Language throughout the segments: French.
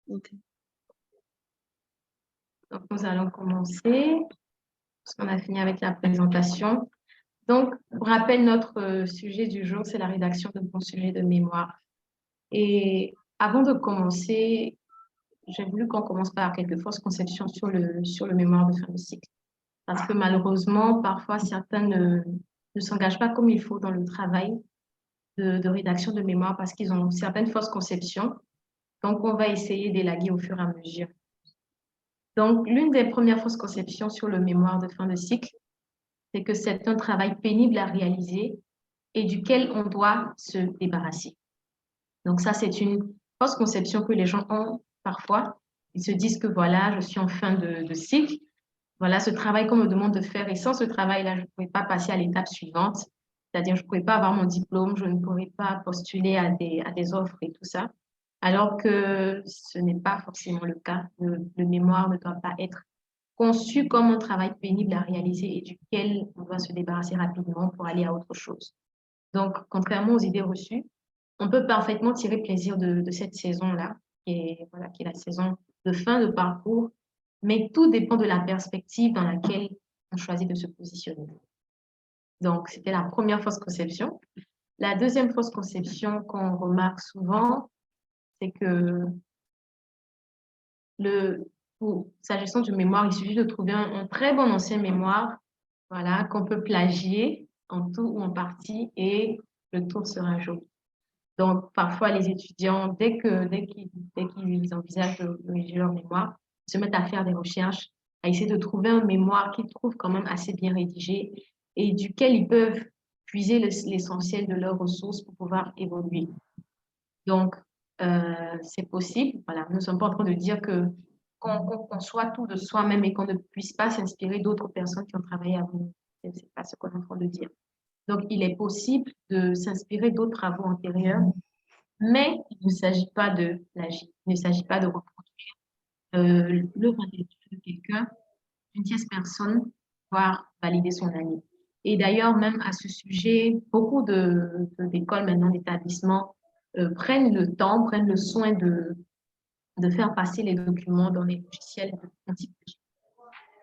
Ok. Donc, nous allons commencer, parce qu'on a fini avec la présentation. Donc, pour rappel, notre sujet du jour, c'est la rédaction de bons sujets de mémoire. Et avant de commencer, j'ai voulu qu'on commence par quelques fausses conceptions sur le mémoire de fin de cycle. Parce que malheureusement, parfois, certains ne s'engagent pas comme il faut dans le travail de rédaction de mémoire parce qu'ils ont certaines fausses conceptions. Donc, on va essayer d'élaguer au fur et à mesure. Donc, l'une des premières fausses conceptions sur le mémoire de fin de cycle, c'est que c'est un travail pénible à réaliser et duquel on doit se débarrasser. Donc ça, c'est une fausse conception que les gens ont parfois. Ils se disent que voilà, je suis en fin de cycle, voilà ce travail qu'on me demande de faire et sans ce travail-là, je ne pourrais pas passer à l'étape suivante, c'est-à-dire je ne pourrais pas avoir mon diplôme, je ne pourrais pas postuler à des offres et tout ça, alors que ce n'est pas forcément le cas. Le mémoire ne doit pas être conçu comme un travail pénible à réaliser et duquel on doit se débarrasser rapidement pour aller à autre chose. Donc, contrairement aux idées reçues, on peut parfaitement tirer plaisir de cette saison-là, voilà, qui est la saison de fin de parcours, mais tout dépend de la perspective dans laquelle on choisit de se positionner. Donc, c'était la première fausse conception. La deuxième fausse conception qu'on remarque souvent, c'est que s'agissant du mémoire, il suffit de trouver un très bon ancien mémoire, voilà, qu'on peut plagier en tout ou en partie et le tour sera joli. Donc, parfois, les étudiants, dès qu'ils envisagent de rédiger leur mémoire, se mettent à faire des recherches, à essayer de trouver un mémoire qu'ils trouvent quand même assez bien rédigé et duquel ils peuvent puiser l'essentiel de leurs ressources pour pouvoir évoluer. Donc, c'est possible. Voilà, nous ne sommes pas en train de dire qu'on conçoit tout de soi-même et qu'on ne puisse pas s'inspirer d'autres personnes qui ont travaillé avant nous. Ce n'est pas ce qu'on est en train de dire. Donc, il est possible de s'inspirer d'autres travaux antérieurs, mais il ne s'agit pas de plagier. Il ne s'agit pas de reproduire l'œuvre intellectuelle de quelqu'un, d'une tierce personne, voire valider son avis. Et d'ailleurs, même à ce sujet, beaucoup d'écoles maintenant, d'établissements, prennent le temps, prennent le soin de faire passer les documents dans les logiciels de type.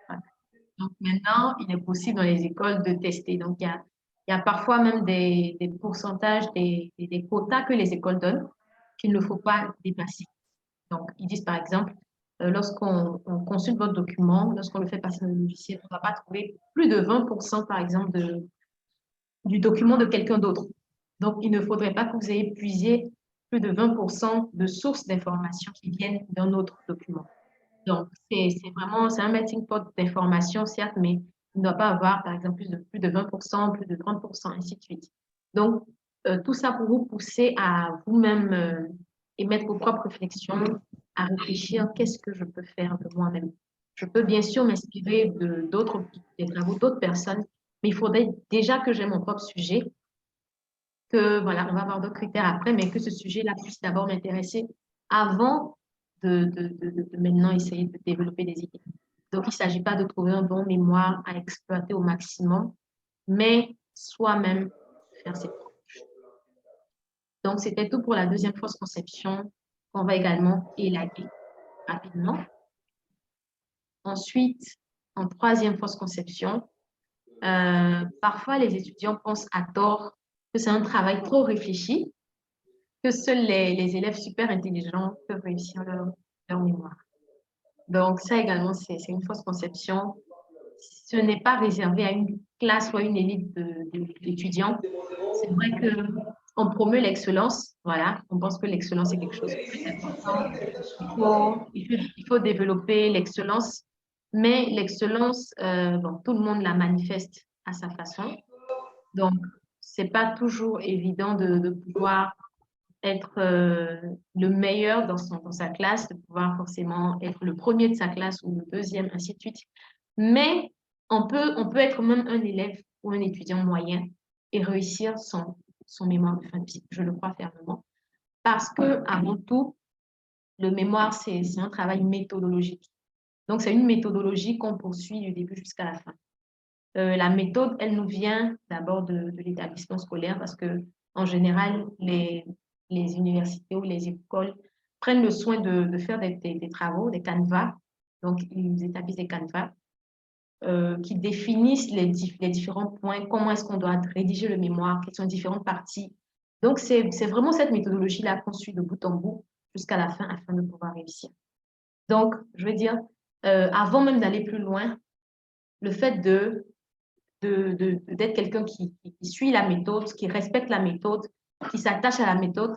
Voilà. Donc maintenant, il est possible dans les écoles de tester. Donc il y a parfois même des pourcentages, des quotas que les écoles donnent qu'il ne faut pas dépasser. Donc, ils disent par exemple, lorsqu'on consulte votre document, lorsqu'on le fait passer dans le logiciel, on ne va pas trouver plus de 20% par exemple du document de quelqu'un d'autre. Donc, il ne faudrait pas que vous ayez puisé plus de 20% de sources d'informations qui viennent d'un autre document. Donc, c'est un melting pot d'informations, certes, mais il ne doit pas avoir, par exemple, plus de 20%, plus de 30%, ainsi de suite. Donc, tout ça pour vous pousser à vous-même émettre vos propres réflexions, à réfléchir, qu'est-ce que je peux faire de moi-même? Je peux bien sûr m'inspirer des travaux d'autres personnes, mais il faudrait déjà que j'ai mon propre sujet, que, voilà, on va avoir d'autres critères après, mais que ce sujet-là puisse d'abord m'intéresser avant de maintenant essayer de développer des idées. Donc, il ne s'agit pas de trouver un bon mémoire à exploiter au maximum, mais soi-même faire ses propres. Donc, c'était tout pour la deuxième fausse conception qu'on va également élaguer rapidement. Ensuite, en troisième fausse conception, parfois les étudiants pensent à tort que c'est un travail trop réfléchi, que seuls les élèves super intelligents peuvent réussir leur mémoire. Donc, ça également, c'est une fausse conception. Ce n'est pas réservé à une classe ou à une élite d'étudiants. C'est vrai qu'on promeut l'excellence, voilà. On pense que l'excellence est quelque chose de très important. Il faut développer l'excellence, mais l'excellence, bon, tout le monde la manifeste à sa façon. Donc, c'est pas toujours évident de pouvoir être le meilleur dans sa classe, de pouvoir forcément être le premier de sa classe ou le deuxième, ainsi de suite. Mais on peut être même un élève ou un étudiant moyen et réussir son mémoire de fin de cycle, je le crois fermement. Parce que, avant tout, le mémoire, c'est un travail méthodologique. Donc, c'est une méthodologie qu'on poursuit du début jusqu'à la fin. La méthode, elle nous vient d'abord de l'établissement scolaire parce que, en général, les universités ou les écoles prennent le soin de faire des travaux, des canevas. Donc, ils établissent des canevas qui définissent les différents points, comment est-ce qu'on doit rédiger le mémoire, quelles sont les différentes parties. Donc, c'est vraiment cette méthodologie-là qu'on suit de bout en bout jusqu'à la fin afin de pouvoir réussir. Donc, je veux dire, avant même d'aller plus loin, le fait d'être quelqu'un qui suit la méthode, qui respecte la méthode, qui s'attache à la méthode,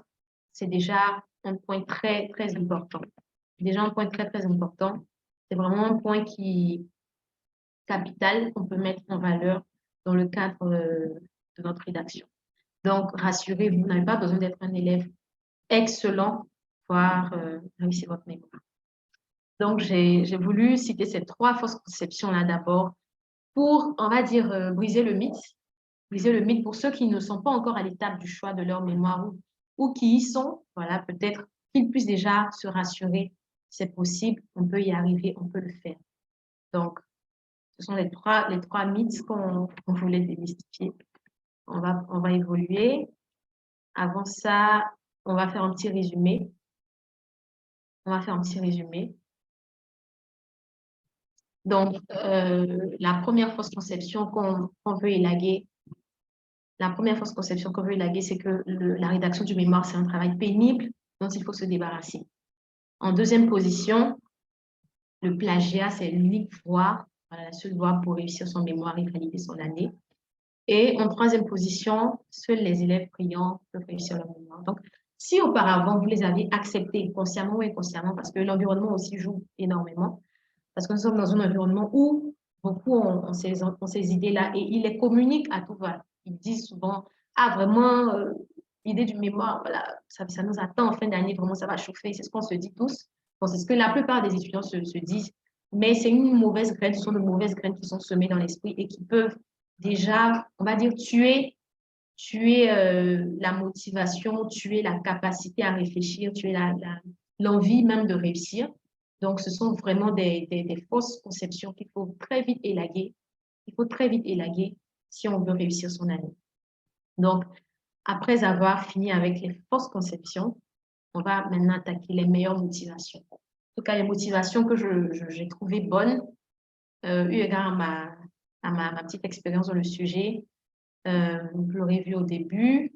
c'est déjà un point très, très important. Déjà un point très, très important. C'est vraiment un point capital qu'on peut mettre en valeur dans le cadre de notre rédaction. Donc, rassurez-vous, vous n'avez pas besoin d'être un élève excellent pour réussir votre mémoire. Donc, j'ai voulu citer ces 3 fausses conceptions-là d'abord pour, on va dire, briser le mythe. Briser le mythe pour ceux qui ne sont pas encore à l'étape du choix de leur mémoire ou qui y sont, voilà, peut-être qu'ils puissent déjà se rassurer. C'est possible, on peut y arriver, on peut le faire. Donc, ce sont les trois mythes qu'on voulait démystifier. On va évoluer. Avant ça, on va faire un petit résumé. Donc, la première fausse conception qu'on veut élaguer, c'est que la rédaction du mémoire, c'est un travail pénible dont il faut se débarrasser. En deuxième position, le plagiat, c'est l'unique voie, la seule voie pour réussir son mémoire et valider son année. Et en troisième position, seuls les élèves brillants peuvent réussir leur mémoire. Donc, si auparavant, vous les avez acceptés consciemment ou inconsciemment, parce que l'environnement aussi joue énormément, parce que nous sommes dans un environnement où beaucoup ont ces idées-là et ils les communiquent à tout va. Ils disent souvent, ah vraiment, l'idée du mémoire, voilà, ça nous attend en fin d'année, vraiment ça va chauffer, c'est ce qu'on se dit tous. Bon, c'est ce que la plupart des étudiants se disent, mais c'est une mauvaise graine, ce sont de mauvaises graines qui sont semées dans l'esprit et qui peuvent déjà, on va dire, tuer la motivation, tuer la capacité à réfléchir, tuer l'envie même de réussir. Donc, ce sont vraiment des fausses conceptions qu'il faut très vite élaguer. Il faut très vite élaguer si on veut réussir son année. Donc, après avoir fini avec les fausses conceptions, on va maintenant attaquer les meilleures motivations. En tout cas, les motivations que j'ai trouvées bonnes, eu égard à ma petite expérience dans le sujet. Vous l'aurez vu au début.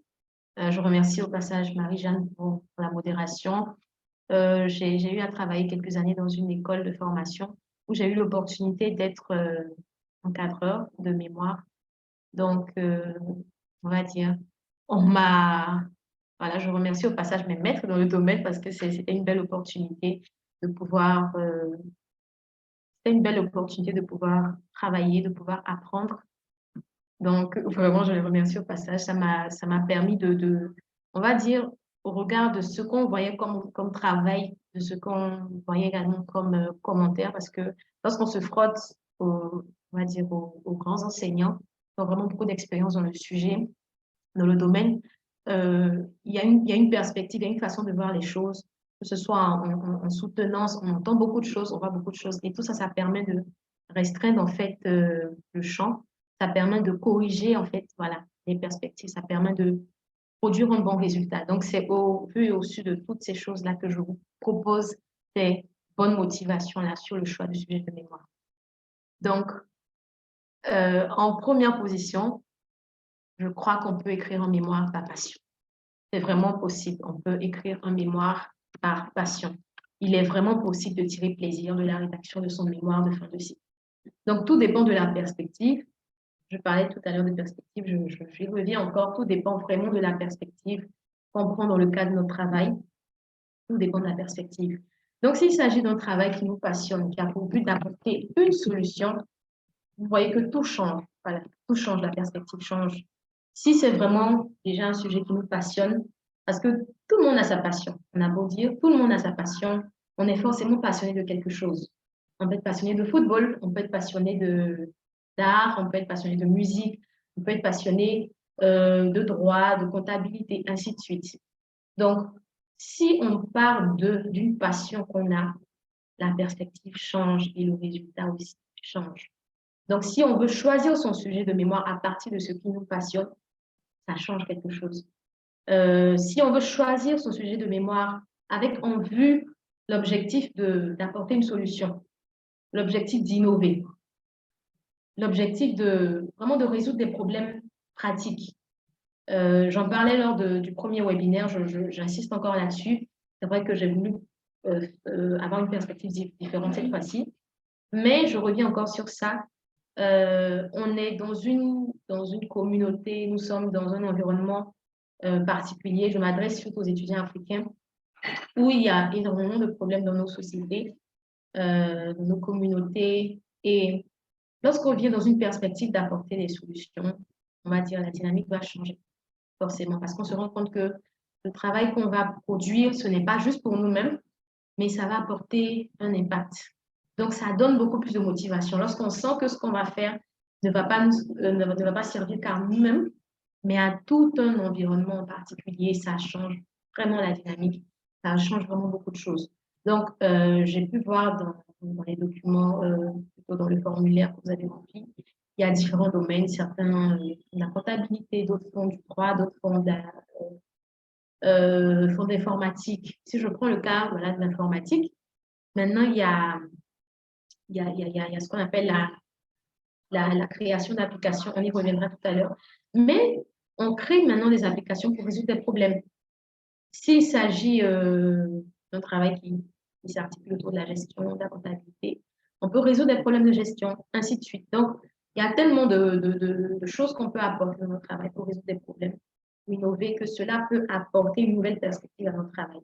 Je remercie au passage Marie-Jeanne pour la modération. J'ai eu à travailler quelques années dans une école de formation où j'ai eu l'opportunité d'être encadreur de mémoire. Donc, on va dire, voilà, je remercie au passage mes maîtres dans le domaine parce que c'était une belle opportunité de pouvoir, travailler, de pouvoir apprendre. Donc, vraiment, je les remercie au passage. Ça m'a permis on va dire, au regard de ce qu'on voyait comme travail, de ce qu'on voyait également comme commentaire, parce que lorsqu'on se frotte, on va dire, aux grands enseignants, qui ont vraiment beaucoup d'expérience dans le sujet, dans le domaine, il y a une perspective, il y a une façon de voir les choses, que ce soit en soutenance, on entend beaucoup de choses, on voit beaucoup de choses, et tout ça, ça permet de restreindre en fait le champ, ça permet de corriger en fait, voilà, les perspectives, ça permet de produire un bon résultat. Donc, c'est au vu et au su de toutes ces choses-là que je vous propose ces bonnes motivations là sur le choix du sujet de mémoire. Donc, en première position, je crois qu'on peut écrire en mémoire par passion. C'est vraiment possible. On peut écrire un mémoire par passion. Il est vraiment possible de tirer plaisir de la rédaction de son mémoire de fin de cycle. Donc, tout dépend de la perspective. Je parlais tout à l'heure de perspective, je reviens encore. Tout dépend vraiment de la perspective qu'on prend dans le cadre de notre travail. Tout dépend de la perspective. Donc, s'il s'agit d'un travail qui nous passionne, qui a pour but d'apporter une solution, vous voyez que tout change. Voilà, tout change, la perspective change. Si c'est vraiment déjà un sujet qui nous passionne, parce que tout le monde a sa passion. On a beau dire, tout le monde a sa passion. On est forcément passionné de quelque chose. On peut être passionné de football, on peut être passionné d'art, on peut être passionné de musique, on peut être passionné de droit, de comptabilité, ainsi de suite. Donc, si on part d'une passion qu'on a, la perspective change et le résultat aussi change. Donc, si on veut choisir son sujet de mémoire à partir de ce qui nous passionne, ça change quelque chose. Si on veut choisir son sujet de mémoire avec en vue l'objectif d'apporter une solution, l'objectif d'innover, l'objectif vraiment de résoudre des problèmes pratiques. J'en parlais lors du premier webinaire, j'insiste encore là-dessus. C'est vrai que j'ai voulu avoir une perspective différente cette fois-ci, mais je reviens encore sur ça. On est dans une communauté, nous sommes dans un environnement particulier. Je m'adresse surtout aux étudiants africains où il y a énormément de problèmes dans nos sociétés, dans nos communautés. Et lorsqu'on vient dans une perspective d'apporter des solutions, on va dire la dynamique va changer forcément parce qu'on se rend compte que le travail qu'on va produire, ce n'est pas juste pour nous-mêmes, mais ça va apporter un impact. Donc, ça donne beaucoup plus de motivation. Lorsqu'on sent que ce qu'on va faire ne va pas servir qu'à nous-mêmes, mais à tout un environnement en particulier, ça change vraiment la dynamique. Ça change vraiment beaucoup de choses. Donc, j'ai pu voir dans les documents, plutôt dans le formulaire que vous avez rempli, il y a différents domaines. Certains font de la comptabilité, d'autres font du droit, d'autres font de l'informatique. Si je prends le cas voilà, de l'informatique, maintenant, il y a ce qu'on appelle la création d'applications. On y reviendra tout à l'heure. Mais on crée maintenant des applications pour résoudre des problèmes. S'il s'agit d'un travail qui s'articule autour de la gestion, de la comptabilité, on peut résoudre des problèmes de gestion, ainsi de suite. Donc, il y a tellement de choses qu'on peut apporter dans notre travail pour résoudre des problèmes, pour innover, que cela peut apporter une nouvelle perspective à notre travail.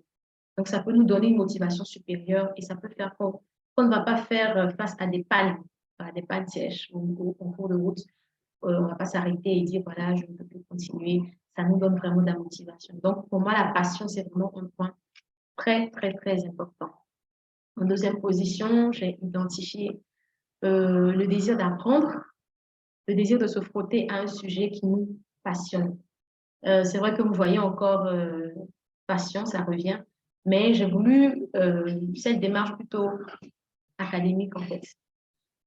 Donc, ça peut nous donner une motivation supérieure et ça peut faire qu'on ne va pas faire face à des pannes sèches ou en cours de route. On ne va pas s'arrêter et dire, voilà, je ne peux plus continuer. Ça nous donne vraiment de la motivation. Donc, pour moi, la passion, c'est vraiment un point très, très, très important. En deuxième position, j'ai identifié le désir d'apprendre, le désir de se frotter à un sujet qui nous passionne. C'est vrai que vous voyez encore passion, ça revient, mais j'ai voulu cette démarche plutôt académique en fait.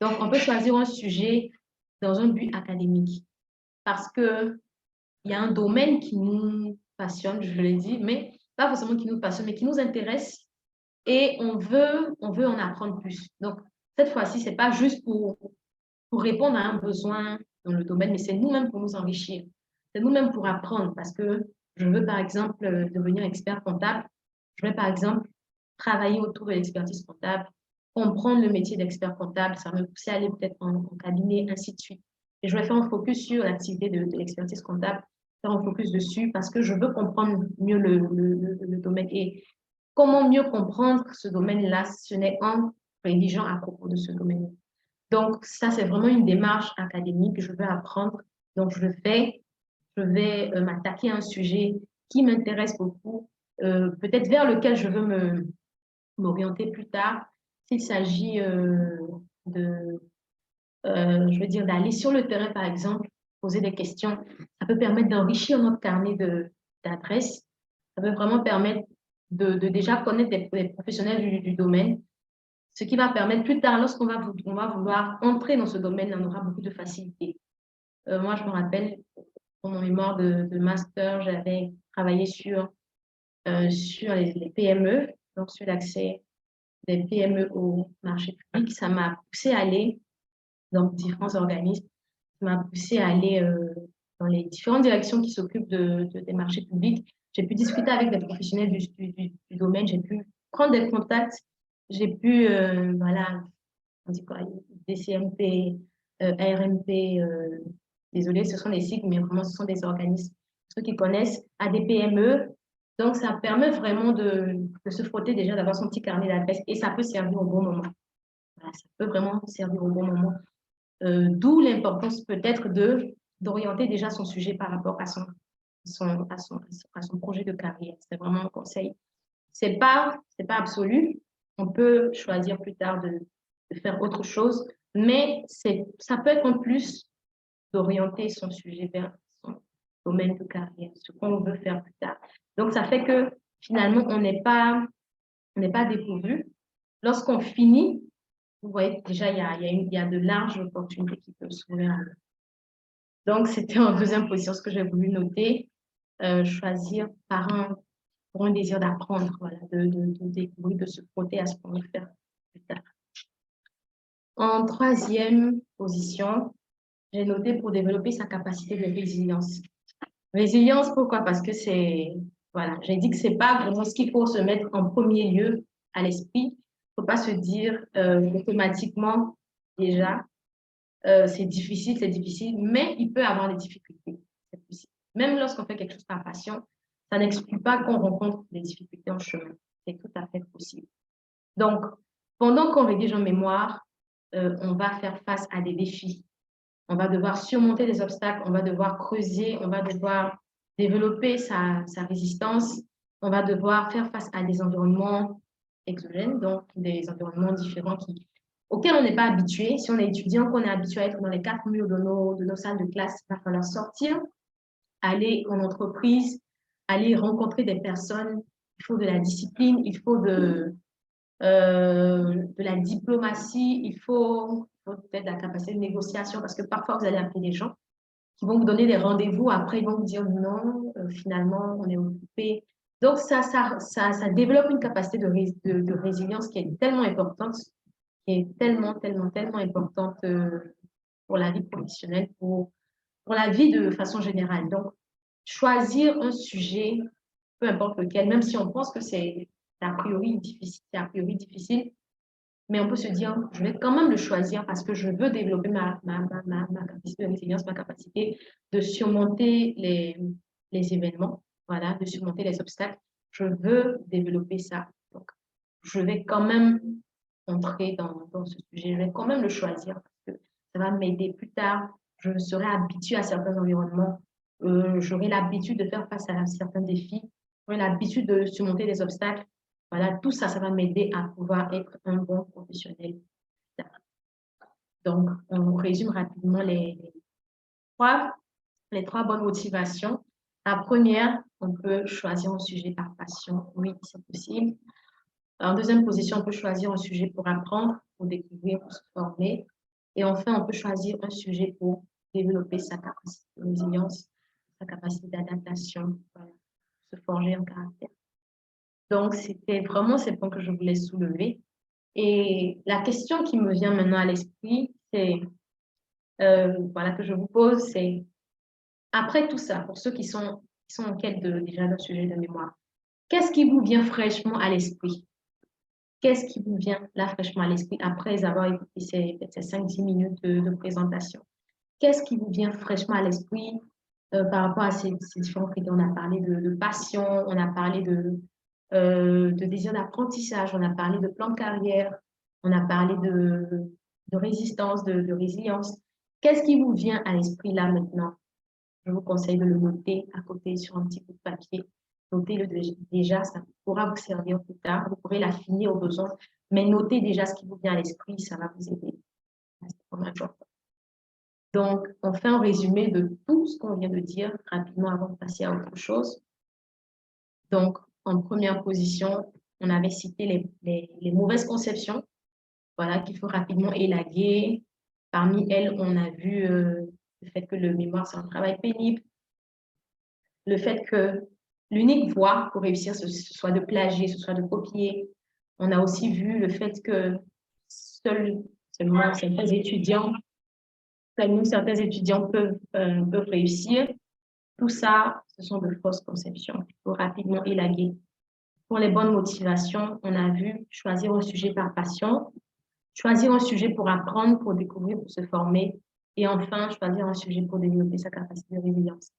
Donc, on peut choisir un sujet dans un but académique parce que il y a un domaine qui nous passionne, je l'ai dit, mais pas forcément qui nous passionne, mais qui nous intéresse et on veut en apprendre plus. Donc, cette fois-ci, c'est pas juste pour répondre à un besoin dans le domaine, mais c'est nous-mêmes pour nous enrichir. C'est nous-mêmes pour apprendre parce que je veux, par exemple, devenir expert comptable. Je vais, par exemple, travailler autour de l'expertise comptable, comprendre le métier d'expert comptable, ça va me pousser à aller peut-être en cabinet, ainsi de suite. Et je vais faire un focus sur l'activité de l'expertise comptable, faire un focus dessus parce que je veux comprendre mieux le domaine. Et comment mieux comprendre ce domaine-là, ce n'est en rédigeant à propos de ce domaine. Donc, ça, c'est vraiment une démarche académique. Je veux apprendre. Donc, je vais m'attaquer à un sujet qui m'intéresse beaucoup, peut-être vers lequel je veux m'orienter plus tard. S'il s'agit je veux dire, d'aller sur le terrain, par exemple, poser des questions, ça peut permettre d'enrichir notre carnet d'adresses. Ça peut vraiment permettre de déjà connaître des professionnels du domaine, ce qui va permettre plus tard, lorsqu'on va vouloir entrer dans ce domaine, on aura beaucoup de facilité. Moi, je me rappelle, pour mon mémoire de master, j'avais travaillé sur les PME, donc sur l'accès des PME au marché public. Ça m'a poussé à aller dans différents organismes, ça m'a poussé à aller dans les différentes directions qui s'occupent des marchés publics. J'ai pu discuter avec des professionnels du domaine, j'ai pu prendre des contacts, j'ai pu, voilà, on dit quoi, DCMP, ARMP, désolé, ce sont des sigles, mais vraiment, ce sont des organismes, ceux qui connaissent, à des PME. Donc, ça permet vraiment de se frotter déjà, d'avoir son petit carnet d'adresses et ça peut servir au bon moment. Voilà, ça peut vraiment servir au bon moment. D'où l'importance peut-être d'orienter déjà son sujet par rapport à son projet de carrière. C'est vraiment un conseil. C'est pas absolu. On peut choisir plus tard de faire autre chose, mais ça peut être en plus d'orienter son sujet vers son domaine de carrière, ce qu'on veut faire plus tard. Donc, ça fait que finalement, on n'est pas dépourvu. Lorsqu'on finit, vous voyez déjà, il y a de larges opportunités qui peuvent s'ouvrir à nous. Donc, c'était en deuxième position ce que j'ai voulu noter, choisir par un pour un désir d'apprendre, voilà, de découvrir, de se frotter à ce qu'on veut faire plus tard. En troisième position, j'ai noté pour développer sa capacité de résilience. Résilience, pourquoi? Parce que c'est, voilà, j'ai dit que c'est pas vraiment ce qu'il faut se mettre en premier lieu à l'esprit. Il ne faut pas se dire automatiquement déjà, c'est difficile, mais il peut avoir des difficultés. C'est possible. Même lorsqu'on fait quelque chose par passion, ça n'exclut pas qu'on rencontre des difficultés en chemin. C'est tout à fait possible. Donc, pendant qu'on rédige en mémoire, on va faire face à des défis. On va devoir surmonter des obstacles, on va devoir creuser, on va devoir développer sa résistance, on va devoir faire face à des environnements exogènes, donc des environnements différents auxquels on n'est pas habitué. Si on est étudiant, qu'on est habitué à être dans les quatre murs de nos salles de classe, il va falloir sortir, aller en entreprise, aller rencontrer des personnes. Il faut de la discipline, il faut de la diplomatie, il faut peut-être la capacité de négociation, parce que parfois vous allez appeler des gens qui vont vous donner des rendez-vous, après ils vont vous dire non, finalement on est occupé. Donc ça développe une capacité de résilience qui est tellement importante, qui est tellement importante pour la vie professionnelle, pour la vie de façon générale. Donc, choisir un sujet, peu importe lequel, même si on pense que c'est a priori difficile, mais on peut se dire, je vais quand même le choisir parce que je veux développer ma capacité de résilience, ma capacité de surmonter les événements, voilà, de surmonter les obstacles. Je veux développer ça. Donc, je vais quand même entrer dans ce sujet. Je vais quand même le choisir parce que ça va m'aider plus tard. Je serai habituée à certains environnements. J'aurai l'habitude de faire face à certains défis. J'aurai l'habitude de surmonter des obstacles. Voilà, tout ça, ça va m'aider à pouvoir être un bon professionnel. Donc, on résume rapidement les trois bonnes motivations. La première, on peut choisir un sujet par passion. Oui, c'est possible. En deuxième position, on peut choisir un sujet pour apprendre, pour découvrir, pour se former. Et enfin, on peut choisir un sujet pour développer sa capacité de résilience, sa capacité d'adaptation, voilà, se forger en caractère. Donc, c'était vraiment ces points que je voulais soulever. Et la question qui me vient maintenant à l'esprit, c'est, voilà, que je vous pose, c'est, après tout ça, pour ceux qui sont en quête déjà d'un sujet de mémoire, qu'est-ce qui vous vient fraîchement à l'esprit? Qu'est-ce qui vous vient là fraîchement à l'esprit après avoir écouté ces 5-10 minutes de présentation? Qu'est-ce qui vous vient fraîchement à l'esprit par rapport à ces différents critères? On a parlé de passion, on a parlé de désir d'apprentissage, on a parlé de plan de carrière, on a parlé de résistance, de résilience. Qu'est-ce qui vous vient à l'esprit là maintenant? Je vous conseille de le noter à côté sur un petit bout de papier. Notez-le déjà, ça pourra vous servir plus tard. Vous pourrez l'affiner au besoin, mais notez déjà ce qui vous vient à l'esprit, ça va vous aider. C'est vraiment important. Donc, on fait un résumé de tout ce qu'on vient de dire rapidement avant de passer à autre chose. Donc, en première position, on avait cité les mauvaises conceptions, voilà, qu'il faut rapidement élaguer. Parmi elles, on a vu le fait que le mémoire, c'est un travail pénible, le fait que l'unique voie pour réussir, ce soit de plagier, ce soit de copier. On a aussi vu le fait que seulement certains étudiants peuvent réussir. Tout ça, ce sont de fausses conceptions. Il faut rapidement élaguer. Pour les bonnes motivations, on a vu choisir un sujet par passion, choisir un sujet pour apprendre, pour découvrir, pour se former, et enfin, choisir un sujet pour développer sa capacité de résilience.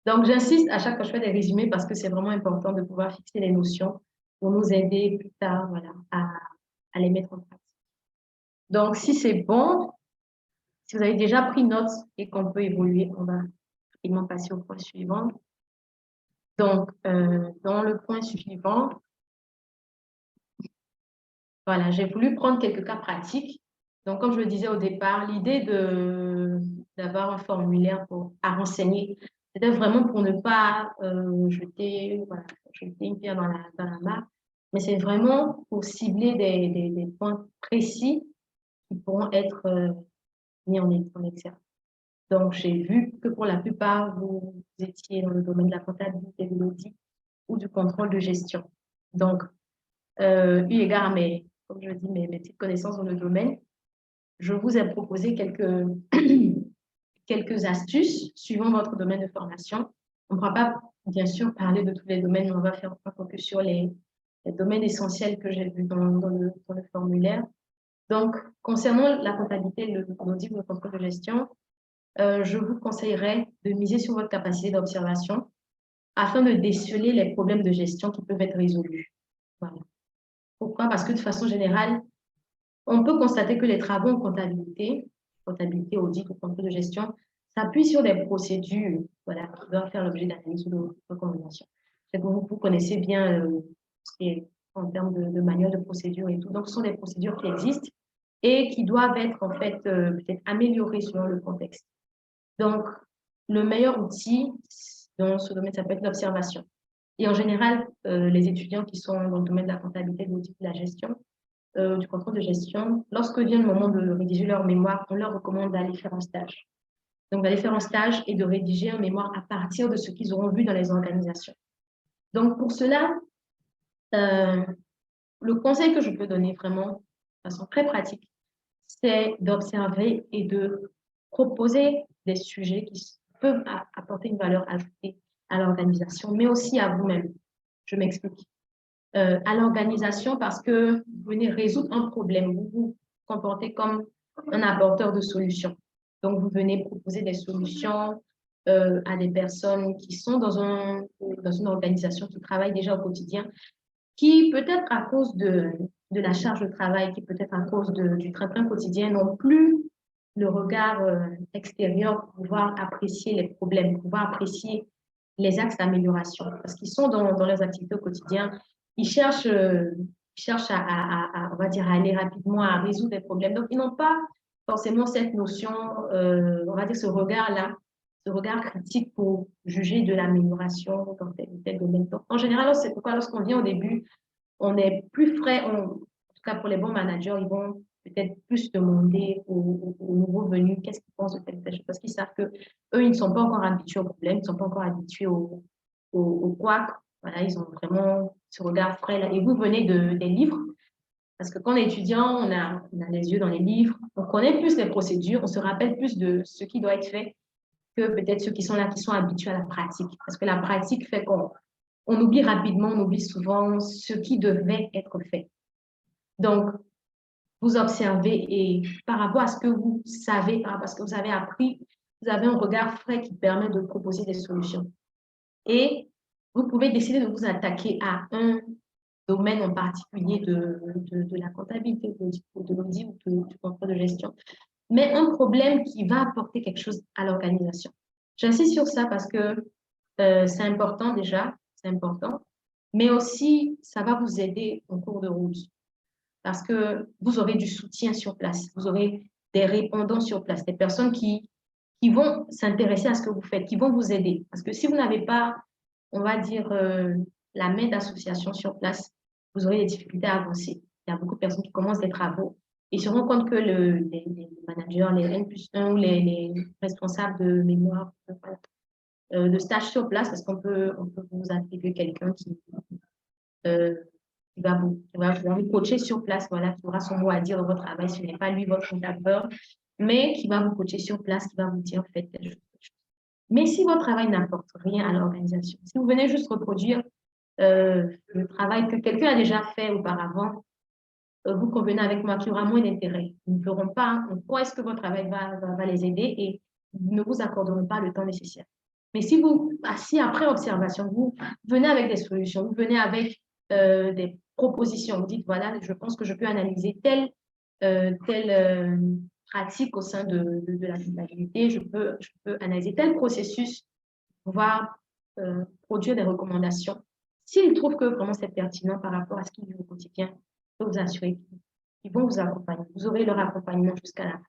Donc, j'insiste à chaque fois que je fais des résumés parce que c'est vraiment important de pouvoir fixer les notions pour nous aider plus tard, voilà, à les mettre en pratique. Donc, si c'est bon, si vous avez déjà pris note et qu'on peut évoluer, on va rapidement passer au point suivant. Donc, dans le point suivant, voilà, j'ai voulu prendre quelques cas pratiques. Donc, comme je le disais au départ, l'idée d'avoir un formulaire à renseigner, c'était vraiment pour ne pas jeter une pierre dans la mare, mais c'est vraiment pour cibler des points précis qui pourront être mis en exergue. Donc, j'ai vu que pour la plupart, vous étiez dans le domaine de la comptabilité de l'audit. ou du contrôle de gestion. Donc, eu égard à comme je dis, mes petites connaissances dans le domaine, je vous ai proposé quelques astuces suivant votre domaine de formation. On ne pourra pas, bien sûr, parler de tous les domaines, mais on va faire un focus sur les domaines essentiels que j'ai vus dans le formulaire. Donc, concernant la comptabilité, l'audit ou le contrôle de gestion, je vous conseillerais de miser sur votre capacité d'observation afin de déceler les problèmes de gestion qui peuvent être résolus. Voilà. Pourquoi? Parce que de façon générale, on peut constater que les travaux en comptabilité, audit ou contrôle de gestion, s'appuient sur des procédures voilà, qui doivent faire l'objet d'analyse ou de recommandations. C'est que vous connaissez bien ce qui est en termes de manuel de procédure et tout. Donc, ce sont des procédures qui existent et qui doivent être en fait peut-être améliorées selon le contexte. Donc, le meilleur outil dans ce domaine, ça peut être l'observation. Et en général, les étudiants qui sont dans le domaine de la comptabilité, de l'audit, de la gestion, du contrôle de gestion, lorsque vient le moment de rédiger leur mémoire, on leur recommande d'aller faire un stage. Donc, d'aller faire un stage et de rédiger un mémoire à partir de ce qu'ils auront vu dans les organisations. Donc, pour cela, le conseil que je peux donner vraiment de façon très pratique, c'est d'observer et de proposer des sujets qui peuvent apporter une valeur ajoutée à l'organisation, mais aussi à vous-même. Je m'explique. À l'organisation parce que vous venez résoudre un problème, vous vous comportez comme un apporteur de solutions. Donc, vous venez proposer des solutions à des personnes qui sont dans une organisation qui travaille déjà au quotidien, qui peut-être à cause de la charge de travail, qui peut-être à cause du train-train quotidien, n'ont plus le regard extérieur pour pouvoir apprécier les problèmes, pouvoir apprécier les axes d'amélioration. Parce qu'ils sont dans leurs activités au quotidien, ils cherchent on va dire, à aller rapidement, à résoudre des problèmes. Donc, ils n'ont pas forcément cette notion, on va dire, ce regard-là, ce regard critique pour juger de l'amélioration dans tel ou tel domaine. Donc, en général, c'est pourquoi lorsqu'on vient au début, on est plus frais. En tout cas, pour les bons managers, ils vont peut-être plus demander aux nouveaux venus qu'est-ce qu'ils pensent de telle chose, parce qu'ils savent que eux, ils ne sont pas encore habitués aux problèmes, ils ne sont pas encore habitués au couac. Voilà, ils ont vraiment ce regard frais là. Et vous venez des livres, parce que quand on est étudiant, on a les yeux dans les livres, on connaît plus les procédures, on se rappelle plus de ce qui doit être fait que peut-être ceux qui sont là, qui sont habitués à la pratique. Parce que la pratique fait qu'on oublie rapidement, on oublie souvent ce qui devait être fait. Donc, vous observez et par rapport à ce que vous savez, par rapport à ce que vous avez appris, vous avez un regard frais qui permet de proposer des solutions. Et vous pouvez décider de vous attaquer à un domaine en particulier de la comptabilité, de l'audit ou du contrôle de gestion, mais un problème qui va apporter quelque chose à l'organisation. J'insiste sur ça parce que c'est important déjà, c'est important, mais aussi ça va vous aider en cours de route parce que vous aurez du soutien sur place, vous aurez des répondants sur place, des personnes qui vont s'intéresser à ce que vous faites, qui vont vous aider. Parce que si vous n'avez pas, on va dire, la main d'association sur place, vous aurez des difficultés à avancer. Il y a beaucoup de personnes qui commencent des travaux et se rendent compte que les managers, les N+1 ou les responsables de mémoire, de stage sur place, parce on peut vous attribuer quelqu'un euh, qui va vous coacher sur place, voilà, qui aura son mot à dire dans votre travail. Ce n'est pas lui votre comptable, mais qui va vous coacher sur place, qui va vous dire, faites telle chose. Mais si votre travail n'apporte rien à l'organisation, si vous venez juste reproduire le travail que quelqu'un a déjà fait auparavant, vous convenez avec moi qu'il y aura moins d'intérêt. Ils ne feront pas. Pourquoi est-ce que votre travail va les aider et ne vous accorderont pas le temps nécessaire. Mais si vous, assis après observation, vous venez avec des solutions, vous venez avec des propositions, vous dites, voilà, je pense que je peux analyser telle pratique au sein de la comptabilité, je peux analyser tel processus, pouvoir produire des recommandations. S'ils trouvent que vraiment c'est pertinent par rapport à ce qu'ils vivent au quotidien, je peux vous assurer qu'ils vont vous accompagner. Vous aurez leur accompagnement jusqu'à la fin.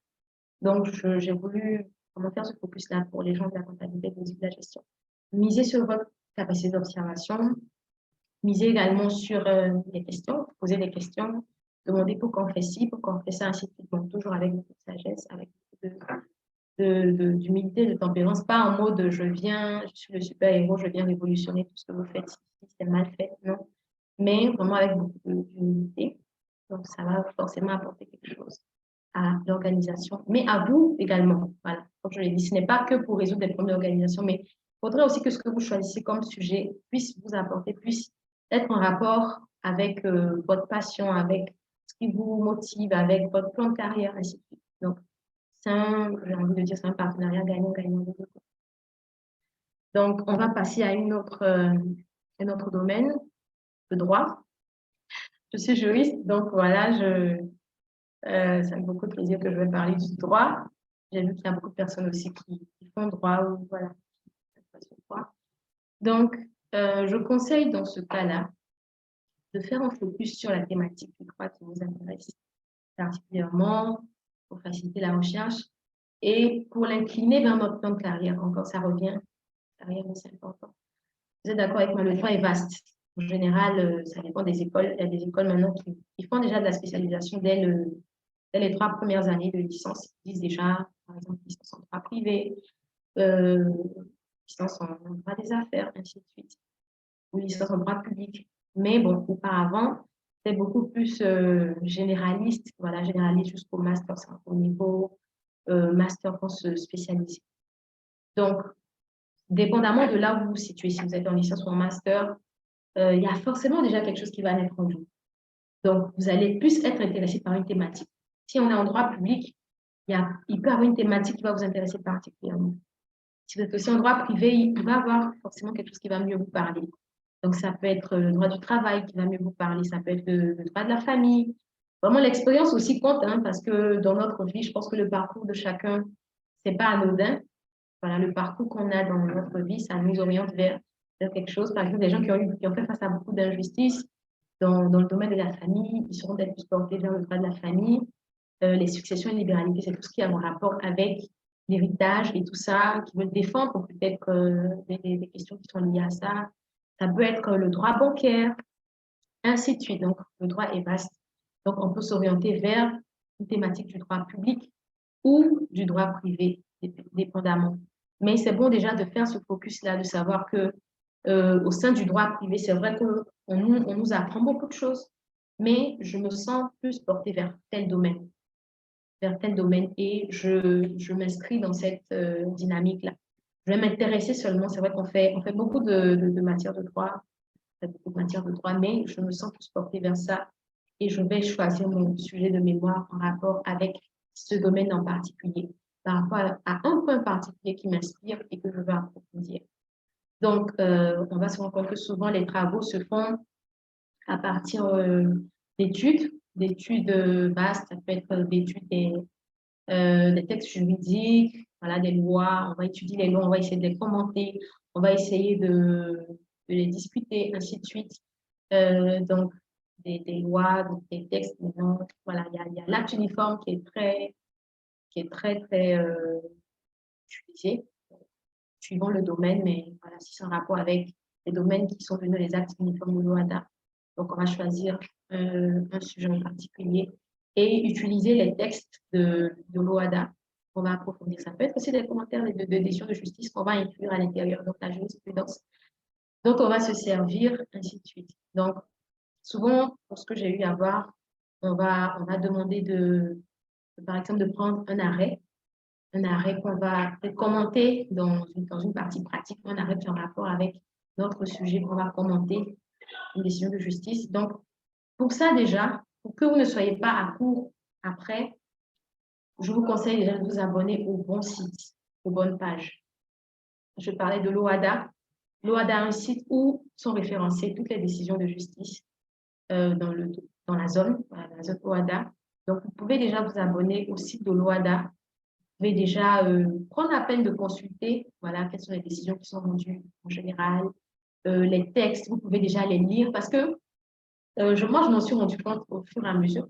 Donc, j'ai voulu comment faire ce focus-là pour les gens de la comptabilité et de la gestion. Misez sur votre capacité d'observation, misez également sur les questions, poser des questions, demander pourquoi on fait ci, pourquoi on fait ça, ainsi de suite. Donc, toujours avec beaucoup de sagesse, avec beaucoup d'humilité, de tempérance, pas en mode je viens, je suis le super-héros, je viens révolutionner tout ce que vous faites ici, c'est mal fait, non. Mais vraiment avec beaucoup d'humilité. Donc, ça va forcément apporter quelque chose à l'organisation, mais à vous également. Voilà. Comme je l'ai dit, ce n'est pas que pour résoudre des problèmes d'organisation, mais il faudrait aussi que ce que vous choisissez comme sujet puisse vous apporter, puisse être en rapport avec votre passion, avec ce qui vous motive, avec votre plan de carrière, ainsi de suite. Donc, j'ai envie de dire, c'est un partenariat gagnant-gagnant. Donc, on va passer à un autre domaine, le droit. Je suis juriste, donc voilà, c'est avec beaucoup de plaisir que je vais parler du droit. J'ai vu qu'il y a beaucoup de personnes aussi qui font droit ou voilà, qui passent au droit. Donc, je conseille dans ce cas-là de faire un focus sur la thématique du droit qui vous intéresse particulièrement pour faciliter la recherche et pour l'incliner vers notre plan de carrière. Encore, ça revient, carrière, c'est important. Vous êtes d'accord avec moi, le droit est vaste. En général, ça dépend des écoles. Il y a des écoles maintenant qui font déjà de la spécialisation dès les 3 premières années de licence. Ils disent déjà, par exemple, licence en droit privé, euh, licence en droit des affaires, ainsi de suite, ou licence en droit public. Mais bon, auparavant, c'était beaucoup plus généraliste, voilà, généraliste jusqu'au master, c'est au niveau master pour se spécialiser. Donc, dépendamment de là où vous vous situez, si vous êtes en licence ou en master, il y a forcément déjà quelque chose qui va naître en vous. Donc, vous allez plus être intéressé par une thématique. Si on est en droit public, il peut y avoir une thématique qui va vous intéresser particulièrement. Si vous êtes aussi en droit privé, il va y avoir forcément quelque chose qui va mieux vous parler. Donc, ça peut être le droit du travail qui va mieux vous parler, ça peut être le droit de la famille. Vraiment, l'expérience aussi compte, hein, parce que dans notre vie, je pense que le parcours de chacun, c'est pas anodin. Voilà, le parcours qu'on a dans notre vie, ça nous oriente vers quelque chose. Par exemple, des gens qui ont fait face à beaucoup d'injustices dans le domaine de la famille, ils seront peut-être plus portés vers le droit de la famille. Les successions et libéralités, c'est tout ce qui a un rapport avec l'héritage et tout ça, qui veulent défendre peut-être des questions qui sont liées à ça. Ça peut être le droit bancaire, ainsi de suite. Donc, le droit est vaste. Donc, on peut s'orienter vers une thématique du droit public ou du droit privé, dépendamment. Mais c'est bon déjà de faire ce focus-là, de savoir que au sein du droit privé, c'est vrai qu'on nous apprend beaucoup de choses, mais je me sens plus portée vers tel domaine et je m'inscris dans cette dynamique-là. Je vais m'intéresser seulement, c'est vrai on fait beaucoup de matières de droit, beaucoup de matières de droit, mais je me sens plus portée vers ça et je vais choisir mon sujet de mémoire en rapport avec ce domaine en particulier, par rapport à un point particulier qui m'inspire et que je veux approfondir. Donc, on va se rendre compte que souvent les travaux se font à partir d'études vastes, ça peut être d'études des textes juridiques, voilà, des lois, on va étudier les lois, on va essayer de les commenter, on va essayer de les discuter, ainsi de suite. Donc, des lois, donc des textes, maintenant, voilà, il y a l'acte uniforme qui est très utilisé, suivant le domaine, mais voilà, si c'est en rapport avec les domaines qui sont venus les actes uniformes de l'OADA. Donc, on va choisir un sujet en particulier et utiliser les textes de l'OADA. On va approfondir. Ça peut être aussi des commentaires de décisions de justice qu'on va inclure à l'intérieur, donc la jurisprudence. Donc, on va se servir, ainsi de suite. Donc, souvent, pour ce que j'ai eu à voir, on va demander par exemple, de prendre un arrêt qu'on va commenter dans une partie pratique, un arrêt qui est en rapport avec notre sujet qu'on va commenter, une décision de justice. Donc, pour ça déjà, pour que vous ne soyez pas à court après, je vous conseille déjà de vous abonner au bon site, aux bonnes pages. Je parlais de l'OADA. L'OADA a un site où sont référencées toutes les décisions de justice dans la zone, voilà, la zone OADA. Donc, vous pouvez déjà vous abonner au site de l'OADA. Vous pouvez déjà prendre la peine de consulter, voilà, quelles sont les décisions qui sont rendues en général, les textes, vous pouvez déjà les lire parce que moi, je m'en suis rendu compte au fur et à mesure.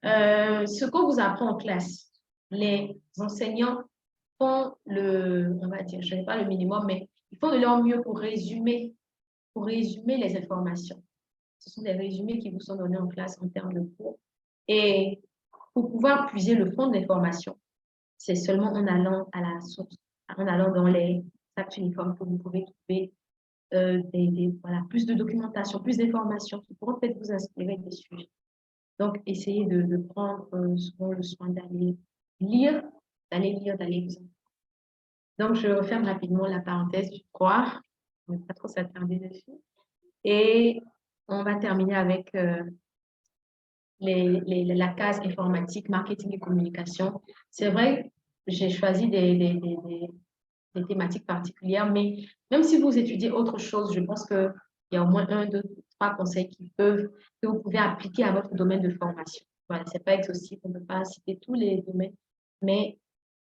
Ce qu'on vous apprend en classe, les enseignants font on va dire, je ne sais pas le minimum, mais ils font de leur mieux pour résumer les informations. Ce sont des résumés qui vous sont donnés en classe en termes de cours. Et pour pouvoir puiser le fond de l'information, c'est seulement en allant à la source, en allant dans les actes uniformes que vous pouvez trouver voilà, plus de documentation, plus d'informations qui pourront peut-être vous inspirer des sujets. Donc, essayez de prendre souvent le soin lire, d'aller lire, d'aller vous. Donc, je referme rapidement la parenthèse du 3. On ne va pas trop s'attarder dessus. Et on va terminer avec la case informatique, marketing et communication. C'est vrai, j'ai choisi des thématiques particulières, mais même si vous étudiez autre chose, je pense qu'il y a au moins 1, 2, 3 conseils que vous pouvez appliquer à votre domaine de formation. Voilà, ce n'est pas exhaustif, on ne peut pas citer tous les domaines, mais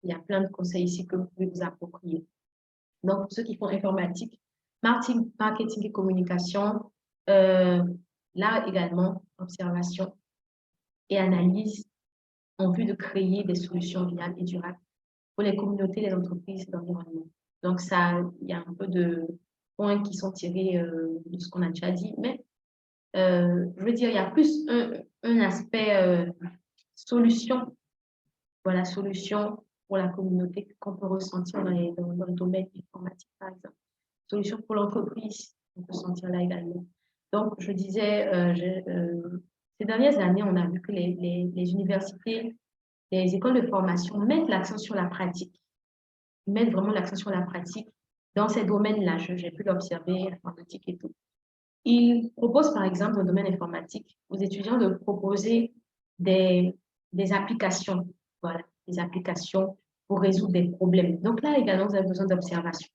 il y a plein de conseils ici que vous pouvez vous approprier. Donc, pour ceux qui font informatique, marketing et communication, là également, observation et analyse en vue de créer des solutions viables et durables pour les communautés, les entreprises et l'environnement. Donc, ça, il y a un peu de points qui sont tirés de ce qu'on a déjà dit, mais je veux dire, il y a plus un aspect solution, voilà, solution pour la communauté qu'on peut ressentir dans le domaine informatique, par exemple. Solution pour l'entreprise, on peut sentir là également. Donc, je disais, ces dernières années, on a vu que les universités, les écoles de formation mettent l'accent sur la pratique. Ils mettent vraiment l'accent sur la pratique dans ces domaines-là. J'ai pu l'observer, informatique et tout. Ils proposent, par exemple, dans le domaine informatique, aux étudiants de proposer des applications, voilà, des applications pour résoudre des problèmes. Donc là également, vous avez besoin d'observation.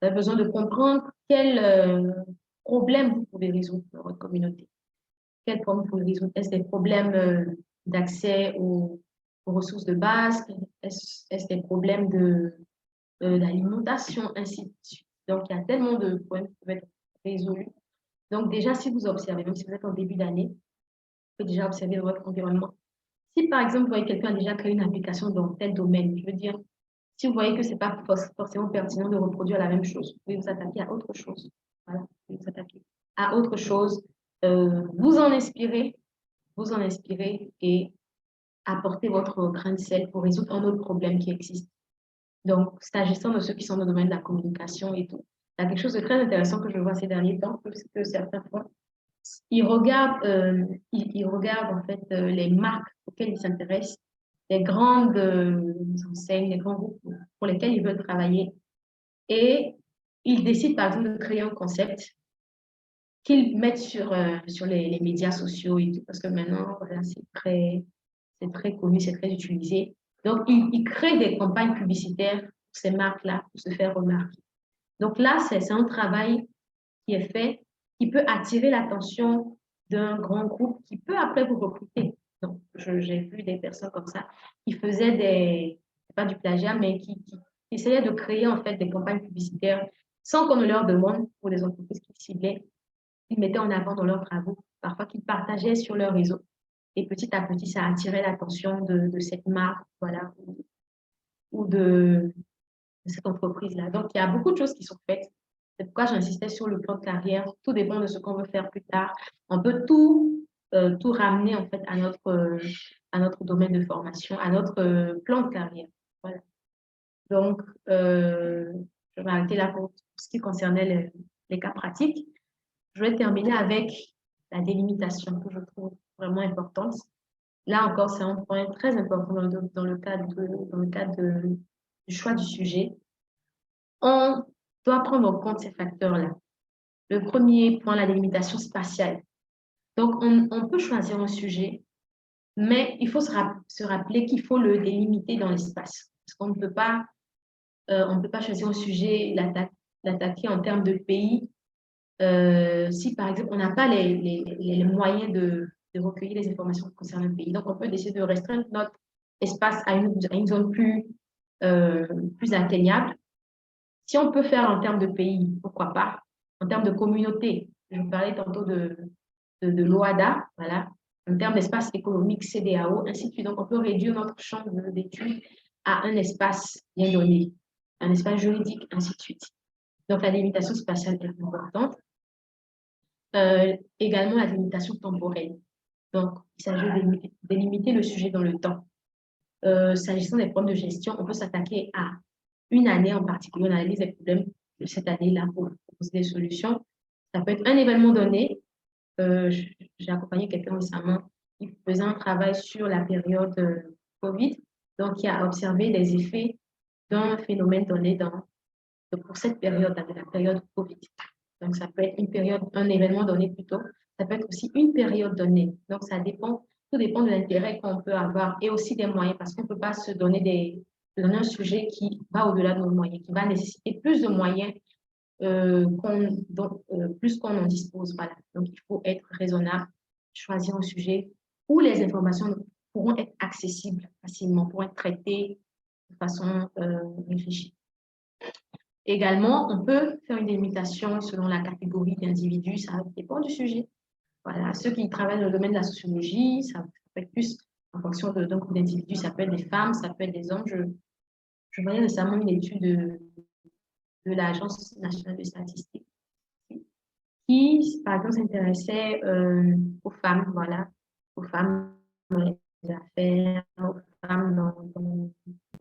Vous avez besoin de comprendre quel problème vous pouvez résoudre dans votre communauté. Quels problèmes vous pouvez résoudre? Est-ce des problèmes d'accès aux ressources de base? Est-ce des problèmes d'alimentation, ainsi de suite. Donc, il y a tellement de problèmes qui peuvent être résolus. Donc, déjà, si vous observez, même si vous êtes en début d'année, vous pouvez déjà observer votre environnement. Si, par exemple, vous voyez quelqu'un a déjà créé une application dans tel domaine, je veux dire, si vous voyez que ce n'est pas forcément pertinent de reproduire la même chose, vous pouvez vous attaquer à autre chose. Voilà, vous pouvez vous attaquer à autre chose, vous en inspirer et apporter votre grain de sel pour résoudre un autre problème qui existe. Donc, s'agissant de ceux qui sont dans le domaine de la communication et tout, il y a quelque chose de très intéressant que je vois ces derniers temps, parce que certains fois, ils regardent en fait les marques auxquelles ils s'intéressent, les grandes enseignes, les grands groupes pour lesquels ils veulent travailler, et ils décident par exemple de créer un concept qu'ils mettent sur les médias sociaux et tout, parce que maintenant, voilà, c'est très connu, c'est très utilisé. Donc, ils créent des campagnes publicitaires pour ces marques-là, pour se faire remarquer. Donc là, c'est un travail qui est fait, qui peut attirer l'attention d'un grand groupe, qui peut après vous recruter. Donc, j'ai vu des personnes comme ça qui faisaient pas du plagiat, mais qui essayaient de créer en fait des campagnes publicitaires sans qu'on ne leur demande pour les entreprises qu'ils ciblaient. Ils mettaient en avant dans leurs travaux, parfois qu'ils partageaient sur leur réseau. Et petit à petit, ça attirait l'attention de cette marque, voilà, ou de cette entreprise-là. Donc, il y a beaucoup de choses qui sont faites. C'est pourquoi j'insistais sur le plan de carrière. Tout dépend de ce qu'on veut faire plus tard. On peut tout ramener en fait à notre domaine de formation, à notre plan de carrière. Voilà. Donc, je vais arrêter là pour ce qui concernait les cas pratiques. Je vais terminer avec la délimitation que je trouve vraiment importante. Là encore, c'est un point très important dans le cadre du choix du sujet. On doit prendre en compte ces facteurs-là. Le premier point, la délimitation spatiale. Donc, on peut choisir un sujet, mais il faut se rappeler qu'il faut le délimiter dans l'espace. Parce qu'on on ne peut pas choisir un sujet, l'attaquer en termes de pays. Si, par exemple, on n'a pas les moyens de recueillir les informations concernant un pays. Donc, on peut décider de restreindre notre espace à une zone plus atteignable. Si on peut faire en termes de pays, pourquoi pas? En termes de communauté, je vous parlais tantôt de l'OADA, voilà. En termes d'espace économique, CEDEAO, ainsi de suite. Donc, on peut réduire notre champ d'études à un espace bien donné, un espace juridique, ainsi de suite. Donc, la délimitation spatiale est importante. Également, la délimitation temporelle. Donc, il s'agit de délimiter le sujet dans le temps. S'agissant des problèmes de gestion, on peut s'attaquer à une année en particulier. On analyse les problèmes de cette année-là pour proposer des solutions. Ça peut être un événement donné. J'ai accompagné quelqu'un récemment qui faisait un travail sur la période Covid. Donc, il a observé les effets d'un phénomène donné pour cette période-là, de la période Covid. Donc, ça peut être une période, un événement donné plutôt. Ça peut être aussi une période donnée. Donc, ça dépend, tout dépend de l'intérêt qu'on peut avoir et aussi des moyens parce qu'on ne peut pas se donner un sujet qui va au-delà de nos moyens, qui va nécessiter plus de moyens plus qu'on en dispose. Voilà. Donc, il faut être raisonnable, choisir un sujet où les informations pourront être accessibles facilement, pourront être traitées de façon réfléchie. Également, on peut faire une délimitation selon la catégorie d'individus, ça dépend du sujet. Voilà, ceux qui travaillent dans le domaine de la sociologie, ça peut être plus en fonction d'un groupe d'individus, ça peut être des femmes, ça peut être des hommes. Je voyais récemment une étude de l'Agence nationale de statistique qui, par exemple, s'intéressait aux femmes, voilà, aux femmes dans les affaires, aux femmes dans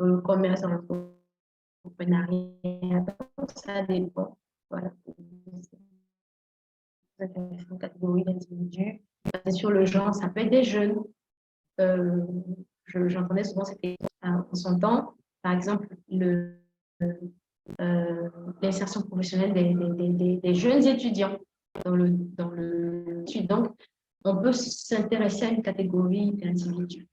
le commerce, dans l'entrepreneuriat, donc ça dépend, voilà, une catégorie d'individus. Sur le genre, ça peut être des jeunes. J'entendais souvent, c'était en son temps, par exemple, l'insertion professionnelle des jeunes étudiants dans le donc on peut s'intéresser à une catégorie d'individus.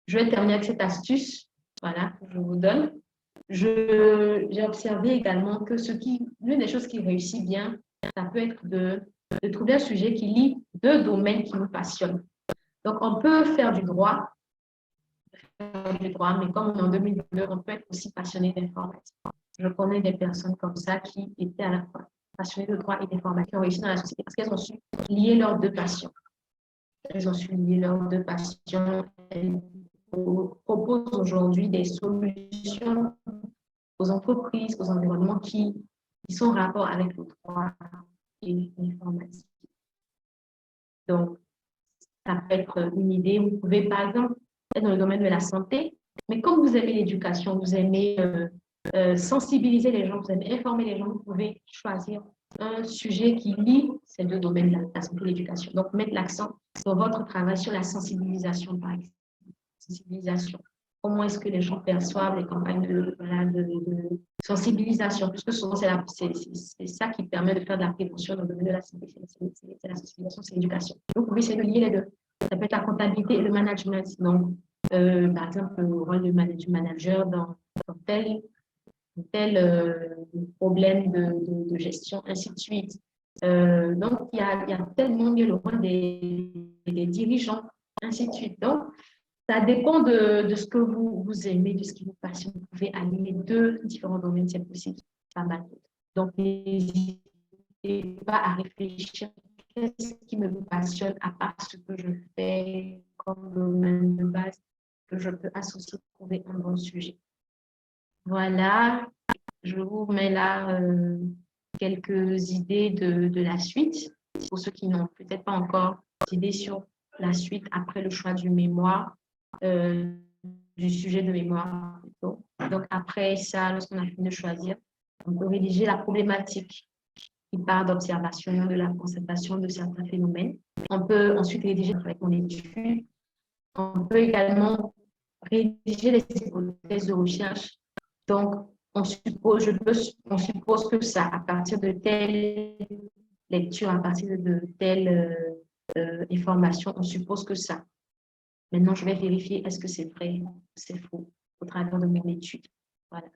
Je vais terminer avec cette astuce, voilà, que je vous donne. J'ai observé également que l'une des choses qui réussit bien, ça peut être de trouver un sujet qui lie deux domaines qui nous passionnent. Donc, on peut faire du droit, mais comme on est en 2022, on peut être aussi passionné d'informatique. Je connais des personnes comme ça qui étaient à la fois passionnées de droit et d'informatique, qui ont réussi dans la société parce qu'elles ont su lier leurs deux passions. Elles ont su lier leurs deux passions. Elles proposent aujourd'hui des solutions aux entreprises, aux environnements qui sont en rapport avec le droit et l'informatique. Donc, ça peut être une idée. Vous pouvez, par exemple, être dans le domaine de la santé, mais comme vous aimez l'éducation, vous aimez sensibiliser les gens, vous aimez informer les gens, vous pouvez choisir un sujet qui lie ces deux domaines-là, la santé et l'éducation. Donc, mettre l'accent sur votre travail sur la sensibilisation, par exemple. Sensibilisation. Comment est-ce que les gens perçoivent les campagnes de sensibilisation, puisque souvent c'est ça qui permet de faire de la prévention dans le domaine de la santé, c'est la sensibilisation, c'est l'éducation. Donc, vous pouvez essayer de lier les deux. Ça peut être la comptabilité et le management. Donc, par exemple, le rôle du manager dans tel problème de gestion, ainsi de suite. Donc, il y a tellement mieux le rôle des dirigeants, ainsi de suite. Donc, ça dépend de ce que vous aimez, de ce qui vous passionne. Vous pouvez aligner deux différents domaines, c'est possible. Pas mal. Donc, n'hésitez pas à réfléchir. Qu'est-ce qui me passionne à part ce que je fais comme domaine de base que je peux associer pour trouver un bon sujet. Voilà, je vous mets là quelques idées de la suite pour ceux qui n'ont peut-être pas encore d'idées sur la suite après le choix du mémoire. Du sujet de mémoire plutôt. Donc, après ça, lorsqu'on a fini de choisir, on peut rédiger la problématique qui part d'observation de la constatation de certains phénomènes. On peut ensuite rédiger avec mon étude. On peut également rédiger les hypothèses de recherche. Donc, on suppose que ça, à partir de telle lecture, à partir de telle information, on suppose que ça. Maintenant, je vais vérifier est-ce que c'est vrai ou c'est faux au travers de mon étude. Voilà.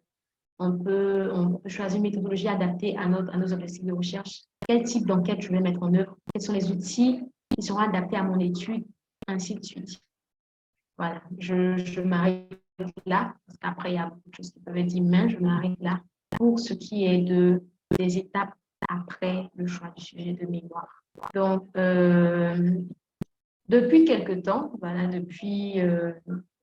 On peut choisir une méthodologie adaptée à nos objectifs de recherche. Quel type d'enquête je vais mettre en œuvre? Quels sont les outils qui seront adaptés à mon étude? Ainsi de suite. Voilà. Je m'arrête là. Parce qu'après, il y a beaucoup de choses qui peuvent être dites, mais je m'arrête là pour ce qui est des étapes après le choix du sujet de mémoire. Donc, depuis quelque temps, voilà, depuis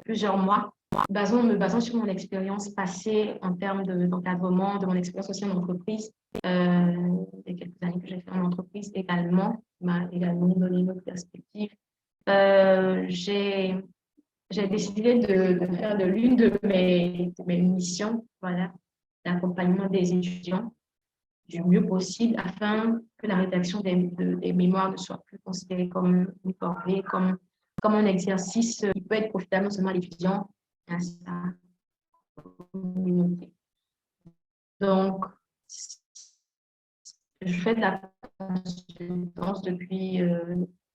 plusieurs mois, me basant sur mon expérience passée en termes d'encadrement, de mon expérience aussi en entreprise, les quelques années que j'ai fait en entreprise également, m'a également donné une autre perspective. J'ai j'ai décidé de faire de l'une de mes missions, voilà, l'accompagnement des étudiants du mieux possible afin que la rédaction des mémoires ne soit plus considérée comme une corvée, comme un exercice qui peut être profitable non seulement à l'étudiant, mais à sa communauté. Donc, je fais de la consultance depuis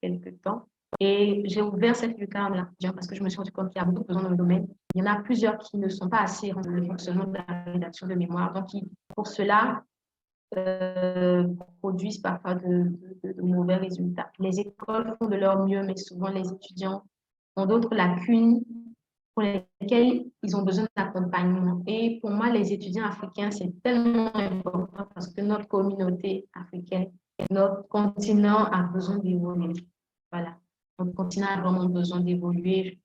quelques temps et j'ai ouvert cette lucarne là parce que je me suis rendu compte qu'il y a beaucoup de besoins dans le domaine. Il y en a plusieurs qui ne sont pas assez dans le fonctionnement de la rédaction de mémoire. Donc, pour cela, produisent parfois de mauvais résultats. Les écoles font de leur mieux, mais souvent les étudiants ont d'autres lacunes pour lesquelles ils ont besoin d'accompagnement. Et pour moi, les étudiants africains, c'est tellement important parce que notre communauté africaine, notre continent a besoin d'évoluer. Voilà. Notre continent a vraiment besoin d'évoluer.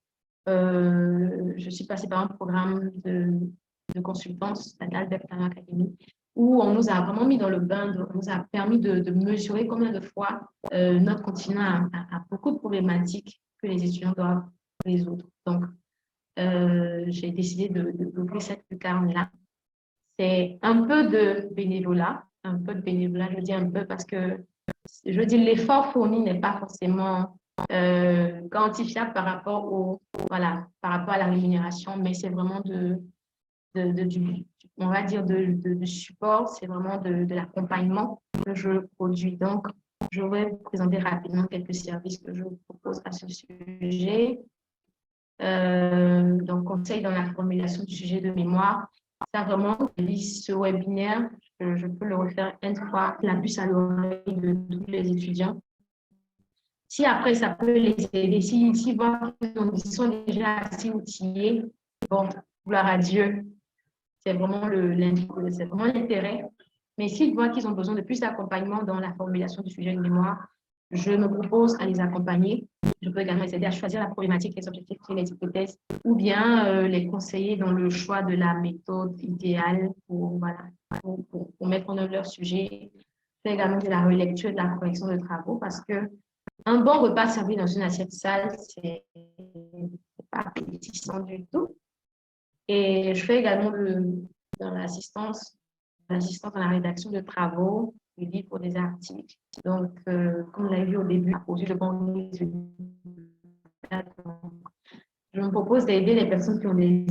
Je suis passée par un programme de consultance à l'Albert Academy où on nous a vraiment mis dans le bain, on nous a permis de mesurer combien de fois notre continent a beaucoup de problématiques que les étudiants doivent résoudre. Donc, j'ai décidé d'ouvrir cette lucarne-là. C'est un peu de bénévolat, je dis un peu parce que je dis l'effort fourni n'est pas forcément quantifiable par rapport voilà, par rapport à la rémunération, mais c'est vraiment on va dire de support, c'est vraiment de l'accompagnement que je produis. Donc, je vais vous présenter rapidement quelques services que je vous propose à ce sujet. Donc, conseil dans la formulation du sujet de mémoire. Ça, vraiment, ce webinaire, je peux le refaire une fois, la puce à l'oreille de tous les étudiants. Si après, ça peut les aider, s'ils voient qu'ils sont déjà assez outillés, bon, gloire à Dieu, c'est vraiment l'intérêt. Mais s'ils voient qu'ils ont besoin de plus d'accompagnement dans la formulation du sujet de mémoire, je me propose à les accompagner. Je peux également les aider à choisir la problématique, les objectifs et les hypothèses, ou bien les conseiller dans le choix de la méthode idéale pour mettre en œuvre leur sujet. Je fais également de la relecture et de la correction de travaux parce que un bon repas servi dans une assiette sale, c'est pas appétissant du tout. Et je fais également dans l'assistance dans la rédaction de travaux, des livres pour des articles. Donc, comme vous l'avez vu au début, à produire de bons résultats. Je me propose d'aider les personnes qui ont des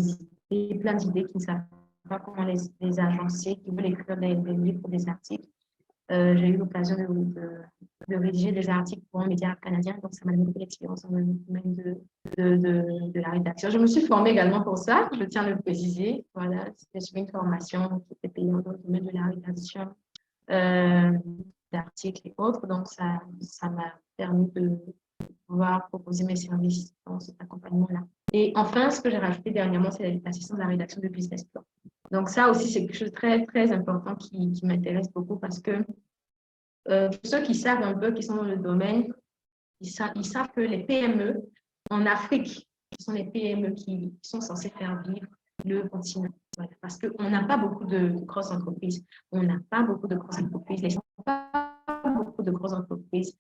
idées, plein d'idées, qui ne savent pas comment les agencer, qui veulent écrire des livres pour des articles. J'ai eu l'occasion de rédiger des articles pour un média canadien, donc ça m'a donné beaucoup d'expérience dans le domaine de la rédaction. Je me suis formée également pour ça, je tiens à le préciser. Voilà, c'était sur une formation qui était payante dans le domaine de la rédaction d'articles et autres, donc ça m'a permis de pouvoir proposer mes services dans cet accompagnement-là. Et enfin, ce que j'ai rajouté dernièrement, c'est l'assistance à la rédaction de business plan. Donc ça aussi, c'est quelque chose de très, très important qui m'intéresse beaucoup parce que ceux qui savent un peu, qui sont dans le domaine, ils savent que les PME en Afrique, qui sont les PME qui sont censées faire vivre le continent. Voilà, parce qu'on n'a pas beaucoup de grosses entreprises. On n'a pas beaucoup de grosses entreprises. Les gens n'ont pas beaucoup de grosses entreprises.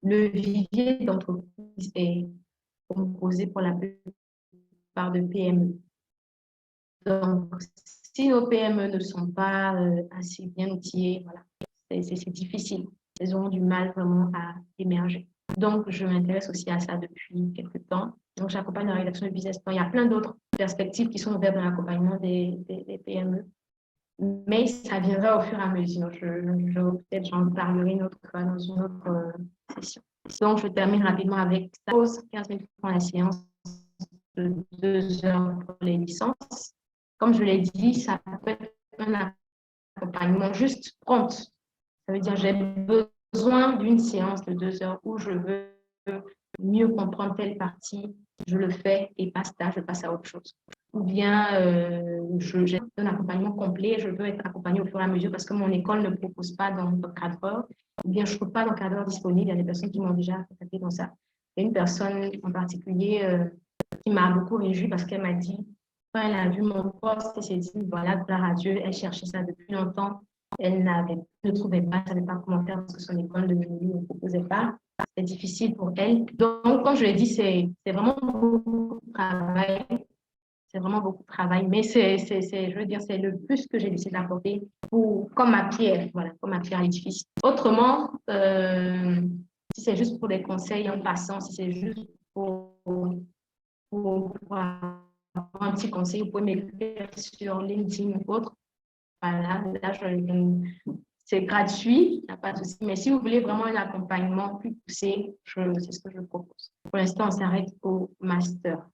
Le vivier d'entreprise est composé pour la plupart de PME. Donc, si nos PME ne sont pas assez bien outillées, voilà, c'est difficile. Elles auront du mal vraiment à émerger. Donc, je m'intéresse aussi à ça depuis quelques temps. Donc, j'accompagne la rédaction de business plan. Il y a plein d'autres perspectives qui sont ouvertes dans l'accompagnement des PME. Mais ça viendra au fur et à mesure. Peut-être j'en parlerai une autre fois dans une autre session. Donc, je termine rapidement avec ça. 15 000 francs la séance de 2 heures pour les licences. Comme je l'ai dit, ça peut être un accompagnement juste prompt. Ça veut dire j'ai besoin d'une séance de 2 heures où je veux mieux comprendre telle partie, je le fais et basta, je passe à autre chose. Ou bien j'ai un accompagnement complet, je veux être accompagnée au fur et à mesure parce que mon école ne propose pas d'encadreur, ou bien je ne trouve pas d'encadreur disponible. Il y a des personnes qui m'ont déjà contacté dans ça. Il y a une personne en particulier qui m'a beaucoup réjoui parce qu'elle m'a dit, quand elle a vu mon poste, elle s'est dit, voilà, gloire à Dieu, elle cherchait ça depuis longtemps. Elle ne trouvait pas, elle ne savait pas comment faire parce que son école ne proposait pas. c'est difficile pour elle. Donc, comme je l'ai dit, c'est vraiment beaucoup de travail. C'est vraiment beaucoup de travail, mais je veux dire, c'est le plus que j'ai décidé d'apporter comme ma pierre, voilà, comme ma pierre à l'édifice. Autrement, si c'est juste pour des conseils en passant, si c'est juste pour avoir un petit conseil, vous pouvez m'écrire sur LinkedIn ou autre. Voilà, là, c'est gratuit, il n'y a pas de souci. Mais si vous voulez vraiment un accompagnement plus poussé, c'est ce que je propose. Pour l'instant, on s'arrête au master.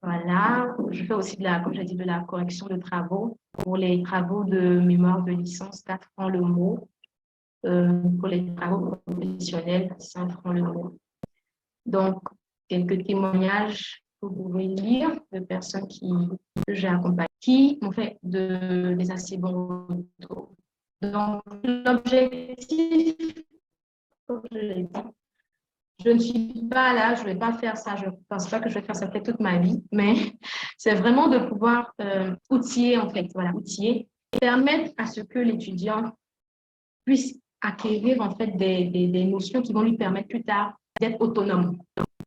Voilà, je fais aussi comme j'ai dit, de la correction de travaux. Pour les travaux de mémoire de licence, 4 francs le mot. Pour les travaux professionnels, 5 francs le mot. Donc, quelques témoignages que vous pouvez lire de personnes que j'ai accompagnées, qui m'ont fait des assez bons retours. Donc, l'objectif, comme je l'ai dit, je ne suis pas là, je ne vais pas faire ça, je ne pense pas que je vais faire ça peut-être toute ma vie, mais c'est vraiment de pouvoir outiller, en fait, voilà, outiller, permettre à ce que l'étudiant puisse acquérir, en fait, des notions qui vont lui permettre plus tard d'être autonome.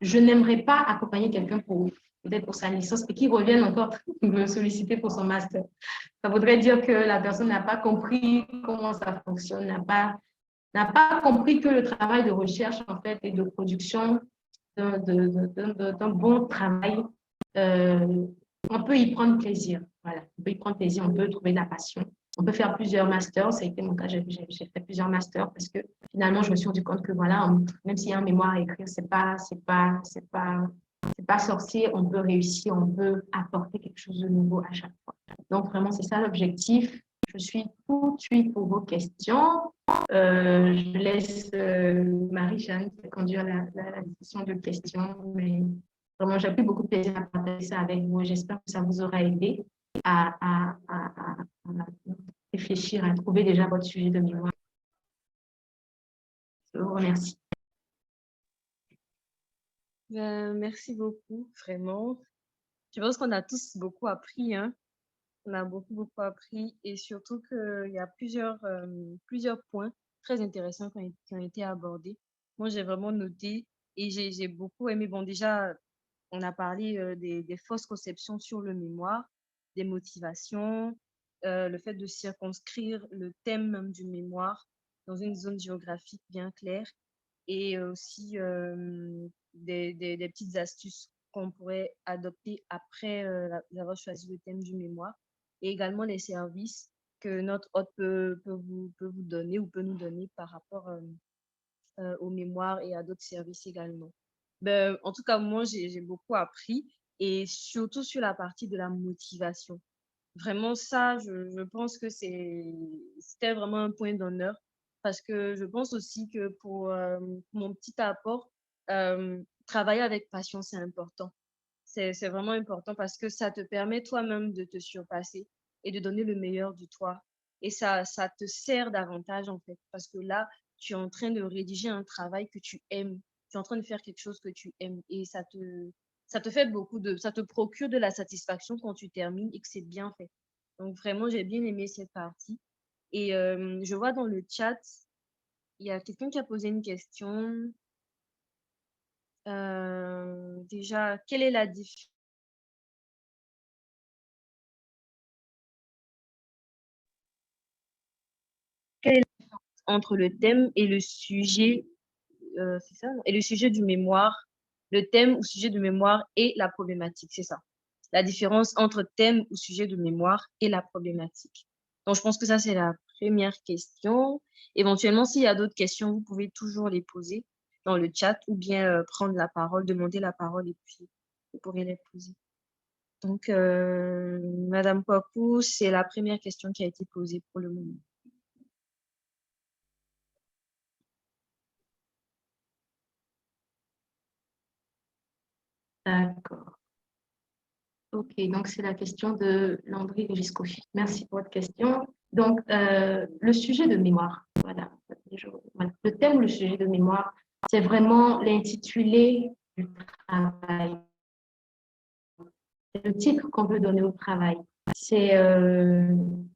Je n'aimerais pas accompagner quelqu'un peut-être pour sa licence et qui revienne encore me solliciter pour son master. Ça voudrait dire que la personne n'a pas compris comment ça fonctionne, n'a pas compris que le travail de recherche, en fait, et de production d'un bon travail, on peut y prendre plaisir. Voilà, on peut y prendre plaisir, on peut trouver de la passion. On peut faire plusieurs masters. Ça a été mon cas, j'ai fait plusieurs masters parce que finalement, je me suis rendu compte que voilà, même s'il y a un mémoire à écrire, c'est pas sorcier. On peut réussir, on peut apporter quelque chose de nouveau à chaque fois. Donc vraiment, c'est ça l'objectif. Je suis tout de suite pour vos questions. Je laisse Marie-Jeanne conduire la session de questions, mais vraiment, j'ai pris beaucoup de plaisir à partager ça avec vous. J'espère que ça vous aura aidé à réfléchir, à trouver déjà votre sujet de mémoire. Je vous remercie. Merci beaucoup, vraiment. Je pense qu'on a tous beaucoup appris, hein. On a beaucoup appris et surtout qu'il y a plusieurs points très intéressants qui ont été abordés. Moi, j'ai vraiment noté et j'ai beaucoup aimé. Bon, déjà, on a parlé des fausses conceptions sur le mémoire, des motivations, le fait de circonscrire le thème même du mémoire dans une zone géographique bien claire et aussi des petites astuces qu'on pourrait adopter après avoir choisi le thème du mémoire et également les services que notre hôte peut vous donner ou peut nous donner par rapport au mémoire et à d'autres services également. Ben, en tout cas, moi, j'ai beaucoup appris et surtout sur la partie de la motivation. Vraiment, ça, je pense que c'était vraiment un point d'honneur parce que je pense aussi que pour mon petit apport, travailler avec passion, c'est important. C'est vraiment important parce que ça te permet toi-même de te surpasser et de donner le meilleur de toi. Et ça te sert davantage, en fait, parce que là, tu es en train de rédiger un travail que tu aimes. Tu es en train de faire quelque chose que tu aimes et ça te fait ça te procure de la satisfaction quand tu termines et que c'est bien fait. Donc, vraiment, j'ai bien aimé cette partie. Et je vois dans le chat, il y a quelqu'un qui a posé une question. Déjà, quelle est la différence entre le thème et le sujet, c'est ça, non? Et le sujet du mémoire, le thème ou sujet de mémoire et la problématique, c'est ça. La différence entre thème ou sujet de mémoire et la problématique. Donc, je pense que ça, c'est la première question. Éventuellement, s'il y a d'autres questions, vous pouvez toujours les poser dans le chat ou bien prendre la parole, demander la parole et puis vous pourrez les poser. Donc, Madame Kwaku, c'est la première question qui a été posée pour le moment. D'accord. OK, donc c'est la question de Landry Giscofi. Merci pour votre question. Donc, le sujet de mémoire, voilà. Le thème ou le sujet de mémoire, c'est vraiment l'intitulé du travail. C'est le titre qu'on veut donner au travail. C'est, on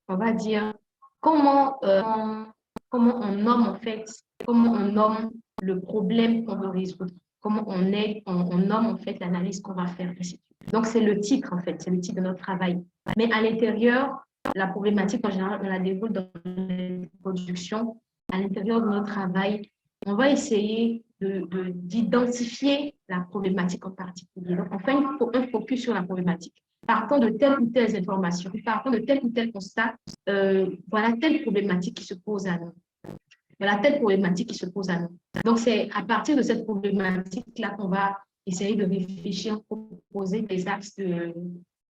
va dire, comment on nomme en fait, comment on nomme le problème qu'on veut résoudre, comment on nomme en fait l'analyse qu'on va faire. Donc, c'est le titre en fait, c'est le titre de notre travail. Mais à l'intérieur, la problématique en général, on la déroule dans les productions. À l'intérieur de notre travail, on va essayer d'identifier la problématique en particulier. Donc, on fait un focus sur la problématique. Partant de telle ou telle information, partant de tel ou tel constat, voilà telle problématique qui se pose à nous. Voilà telle problématique qui se pose à nous. Donc, c'est à partir de cette problématique-là qu'on va essayer de réfléchir, proposer des axes de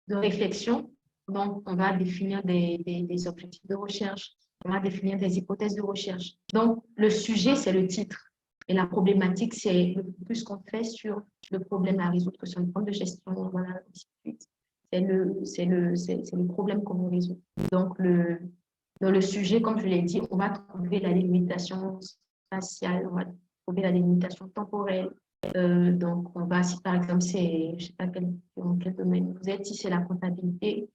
réflexion. Donc, on va définir des objectifs de recherche, on va définir des hypothèses de recherche. Donc, le sujet, c'est le titre. Et la problématique, c'est le plus qu'on fait sur le problème à résoudre, que ce soit le problème de gestion, voilà, ainsi de suite. C'est le problème qu'on veut résoudre. Donc, dans le sujet, comme je l'ai dit, on va trouver la délimitation spatiale, on va trouver la délimitation temporelle. Donc, on va, si par exemple, c'est, je ne sais pas dans quel domaine vous êtes, si c'est la comptabilité,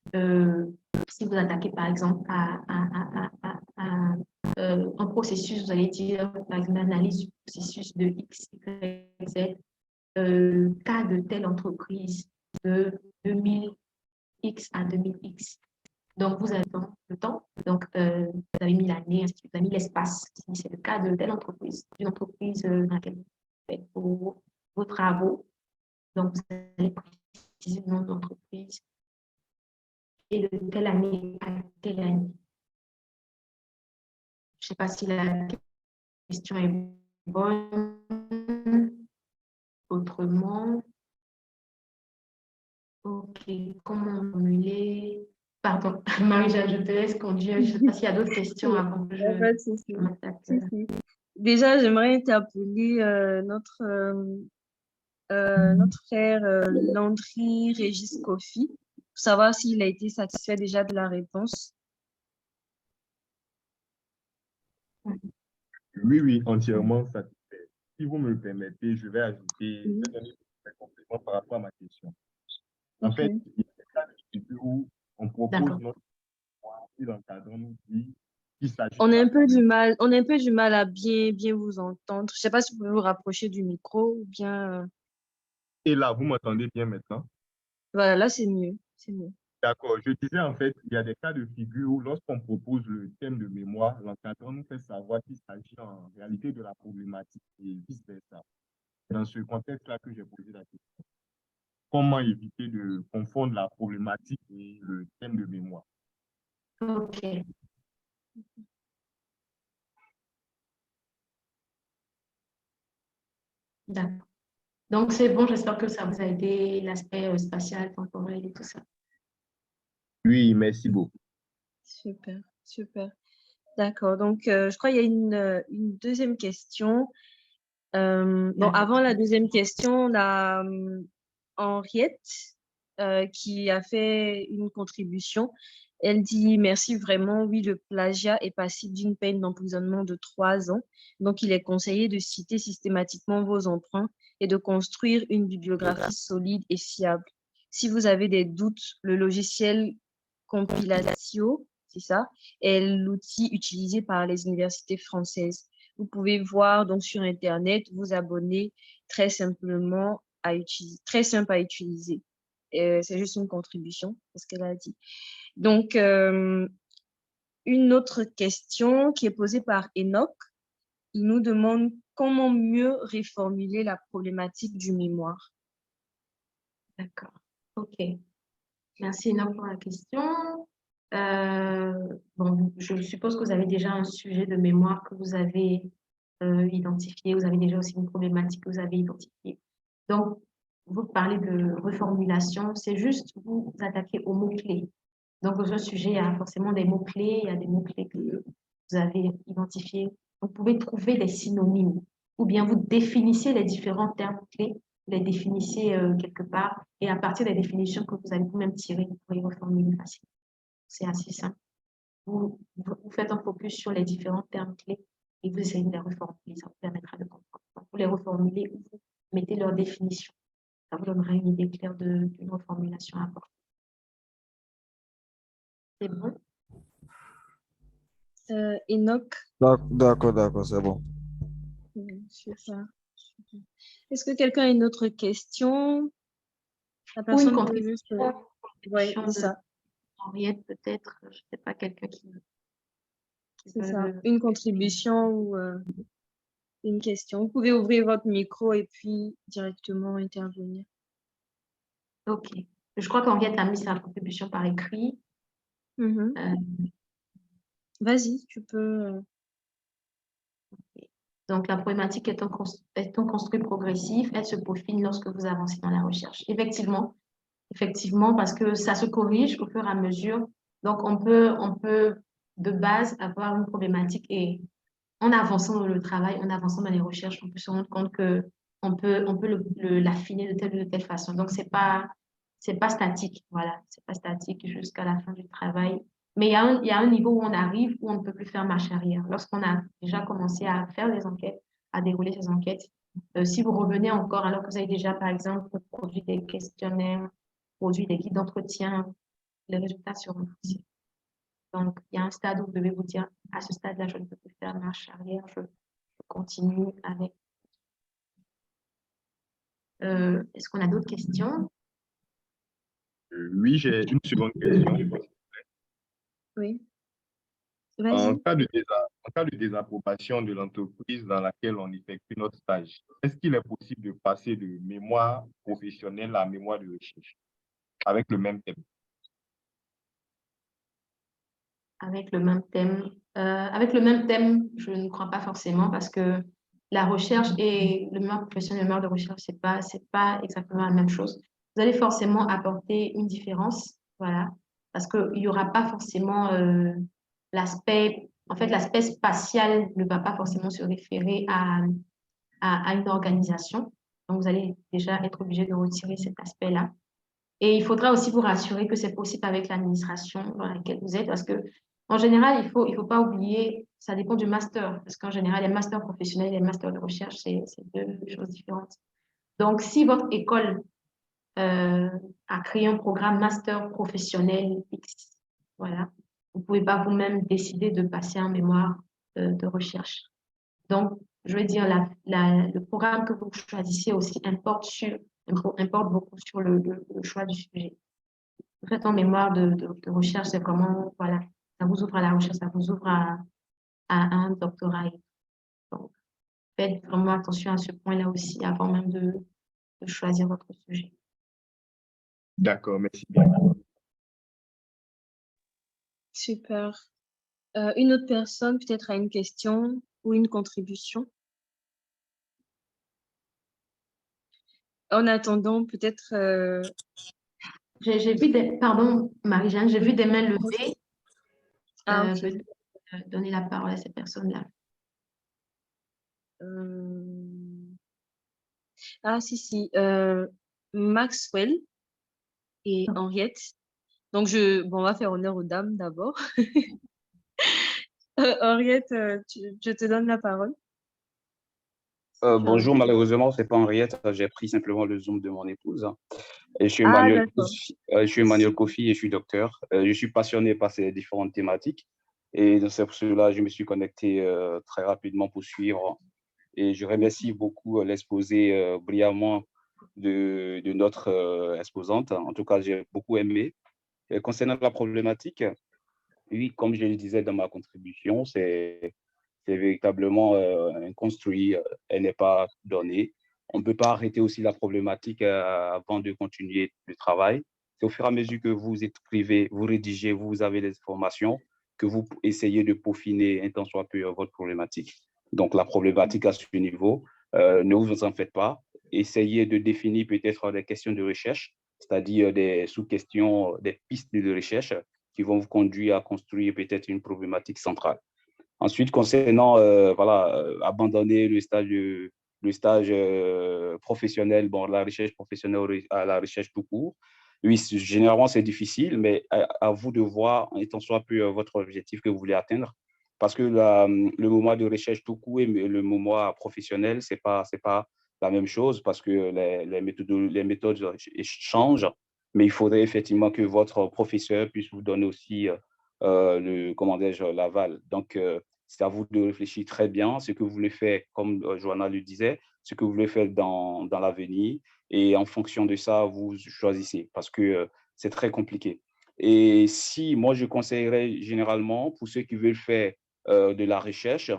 si vous attaquez par exemple à un processus, vous allez dire, par exemple, l'analyse du processus de X, Y, Z, cas de telle entreprise de 2000X à 2000X. Donc, vous avez le temps, donc vous avez mis l'année, vous avez mis l'espace. Si c'est le cas de telle entreprise, d'une entreprise dans laquelle vous faites vos travaux, donc vous allez préciser le nom de l'entreprise et de telle année à telle année. Je ne sais pas si la question est bonne. Autrement, ok, comment formuler? Pardon, Marie-Jeanne, je te laisse conduire. Je ne sais pas s'il y a d'autres questions avant que Il n'y a pas de souci. je m'attaque. Si, si. Déjà, j'aimerais interpeller notre frère Landry Régis Kofi pour savoir s'il a été satisfait déjà de la réponse. Oui, oui, entièrement satisfait. Si vous me le permettez, je vais ajouter Mhm. un complément par rapport à ma question. En Ok. fait, il y a des cas de figure où on propose D'accord. notre mémoire et l'encadrant nous dit qu'il s'agit On de a la un peu du problématique. mal, on a un peu du mal à bien vous entendre. Je ne sais pas si vous pouvez vous rapprocher du micro ou bien. Et là, vous m'entendez bien maintenant? Voilà, là c'est mieux. C'est mieux. D'accord. Je disais en fait, il y a des cas de figure où lorsqu'on propose le thème de mémoire, l'encadrant nous fait savoir qu'il s'agit en réalité de la problématique et vice-versa. Dans ce contexte-là que j'ai posé la question. Comment éviter de confondre la problématique et le thème de mémoire? Ok, d'accord. Donc, c'est bon, j'espère que ça vous a aidé, l'aspect spatial, temporel et tout ça. Oui, merci beaucoup. Super, super. D'accord. Donc, je crois qu'il y a une deuxième question. Bon, D'accord. avant la deuxième question, on a Henriette qui a fait une contribution. Elle dit merci vraiment. Oui, le plagiat est passible d'une peine d'emprisonnement de 3 ans. Donc, il est conseillé de citer systématiquement vos emprunts et de construire une bibliographie solide et fiable. Si vous avez des doutes, le logiciel Compilatio, c'est ça, est l'outil utilisé par les universités françaises. Vous pouvez voir donc sur Internet, vous abonner très simplement à utiliser, très simple à utiliser. C'est juste une contribution, c'est ce qu'elle a dit. Donc, une autre question qui est posée par Enoch, il nous demande comment mieux réformuler la problématique du mémoire. D'accord. Ok. Merci Enoch pour la question. Bon, je suppose que vous avez déjà un sujet de mémoire que vous avez identifié. Vous avez déjà aussi une problématique que vous avez identifiée. Donc, vous parlez de reformulation. C'est juste vous attaquer aux mots-clés. Donc, dans un sujet, il y a forcément des mots-clés. Il y a des mots-clés que vous avez identifiés. Vous pouvez trouver des synonymes ou bien vous définissez les différents termes clés, les définissez quelque part et à partir des définitions que vous allez vous-même tirer, vous pourrez reformuler facilement. C'est assez simple. Vous faites un focus sur les différents termes clés et vous essayez de les reformuler. Ça vous permettra de comprendre. Donc, vous les reformulez ou vous mettez leur définition. Ça vous donnera une idée claire d'une reformulation à apporter. C'est bon? Enoch, D'accord, d'accord, c'est bon. Super. Super. Est-ce que quelqu'un a une autre question? La Ou une personne peut juste... Oui, contribution c'est de ça, Henriette, peut-être, je ne sais pas, quelqu'un qui c'est ça. veut. Une contribution ou une question. Vous pouvez ouvrir votre micro et puis directement intervenir. Ok. Je crois qu'Henriette a mis sa contribution par écrit. Mhm. Vas-y, tu peux... Donc, la problématique étant construite progressif, elle se peaufine lorsque vous avancez dans la recherche. Effectivement, parce que ça se corrige au fur et à mesure. Donc, on peut de base avoir une problématique et en avançant dans le travail, en avançant dans les recherches, on peut se rendre compte que on peut l'affiner de telle ou de telle façon. Donc, c'est pas statique, voilà. C'est pas statique jusqu'à la fin du travail. Mais il y a un niveau où on arrive où on ne peut plus faire marche arrière. Lorsqu'on a déjà commencé à faire des enquêtes, à dérouler ces enquêtes, si vous revenez encore alors que vous avez déjà, par exemple, produit des questionnaires, produit des guides d'entretien, les résultats seront possibles. Donc, il y a un stade où vous devez vous dire, à ce stade-là, je ne peux plus faire marche arrière, je continue avec. Est-ce qu'on a d'autres questions? Oui, j'ai une seconde question. Oui, En vas-y. cas en cas de désapprobation de l'entreprise dans laquelle on effectue notre stage, est-ce qu'il est possible de passer de mémoire professionnelle à mémoire de recherche avec le même thème? Avec le même thème. Avec le même thème, je ne crois pas forcément parce que la recherche et le mémoire professionnel et le mémoire de recherche, c'est pas exactement la même chose. Vous allez forcément apporter une différence, voilà, parce qu'il n'y aura pas forcément l'aspect spatial ne va pas forcément se référer à une organisation. Donc, vous allez déjà être obligé de retirer cet aspect-là. Et il faudra aussi vous rassurer que c'est possible avec l'administration dans laquelle vous êtes, parce que en général, il faut pas oublier, ça dépend du master, parce qu'en général, les masters professionnels et les masters de recherche, c'est deux choses différentes. Donc, si votre école a créé un programme master professionnel X, voilà, vous pouvez pas vous-même décider de passer en mémoire de recherche. Donc, je veux dire, le programme que vous choisissez aussi importe beaucoup sur le choix du sujet. En fait, en mémoire de recherche, c'est comment, voilà, ça vous ouvre à la recherche, ça vous ouvre à un doctorat. Donc, faites vraiment attention à ce point-là aussi avant même de choisir votre sujet. D'accord, merci bien. Super. Une autre personne peut-être a une question ou une contribution. En attendant, peut-être... J'ai vu pardon, Marie-Jeanne, j'ai vu des mains levées. Ah, ok. Peut-être donner la parole à cette personne-là. Ah, si. Maxwell et Henriette. Donc, bon, on va faire honneur aux dames d'abord. Henriette, je te donne la parole. Bonjour, malheureusement, c'est pas Henriette, j'ai pris simplement le Zoom de mon épouse. Et je suis Ah, Emmanuel, d'accord. je suis Emmanuel Kofi et je suis docteur. Je suis passionné par ces différentes thématiques et c'est pour cela que je me suis connecté très rapidement pour suivre. Et je remercie beaucoup l'exposé brillamment de notre exposante. En tout cas, j'ai beaucoup aimé. Et concernant la problématique, oui, comme je le disais dans ma contribution, c'est véritablement un construit, elle n'est pas donnée. On ne peut pas arrêter aussi la problématique avant de continuer le travail. C'est au fur et à mesure que vous écrivez, vous rédigez, vous avez les informations, que vous essayez de peaufiner un tant soit peu votre problématique. Donc, la problématique à ce niveau, ne vous en faites pas. Essayez de définir peut-être des questions de recherche, c'est-à-dire des sous-questions, des pistes de recherche qui vont vous conduire à construire peut-être une problématique centrale. Ensuite, concernant abandonner le stage professionnel, bon, la recherche professionnelle à la recherche tout court, oui, généralement, c'est difficile, mais à vous de voir, en étant soit peu votre objectif que vous voulez atteindre, parce que le moment de recherche tout court et le moment professionnel, c'est pas la même chose, parce que les méthodes changent, mais il faudrait effectivement que votre professeur puisse vous donner aussi comment dirais-je, l'aval. Donc, c'est à vous de réfléchir très bien ce que vous voulez faire, comme Johanna le disait, ce que vous voulez faire dans l'avenir. Et en fonction de ça, vous choisissez parce que c'est très compliqué. Et si moi, je conseillerais généralement pour ceux qui veulent faire de la recherche,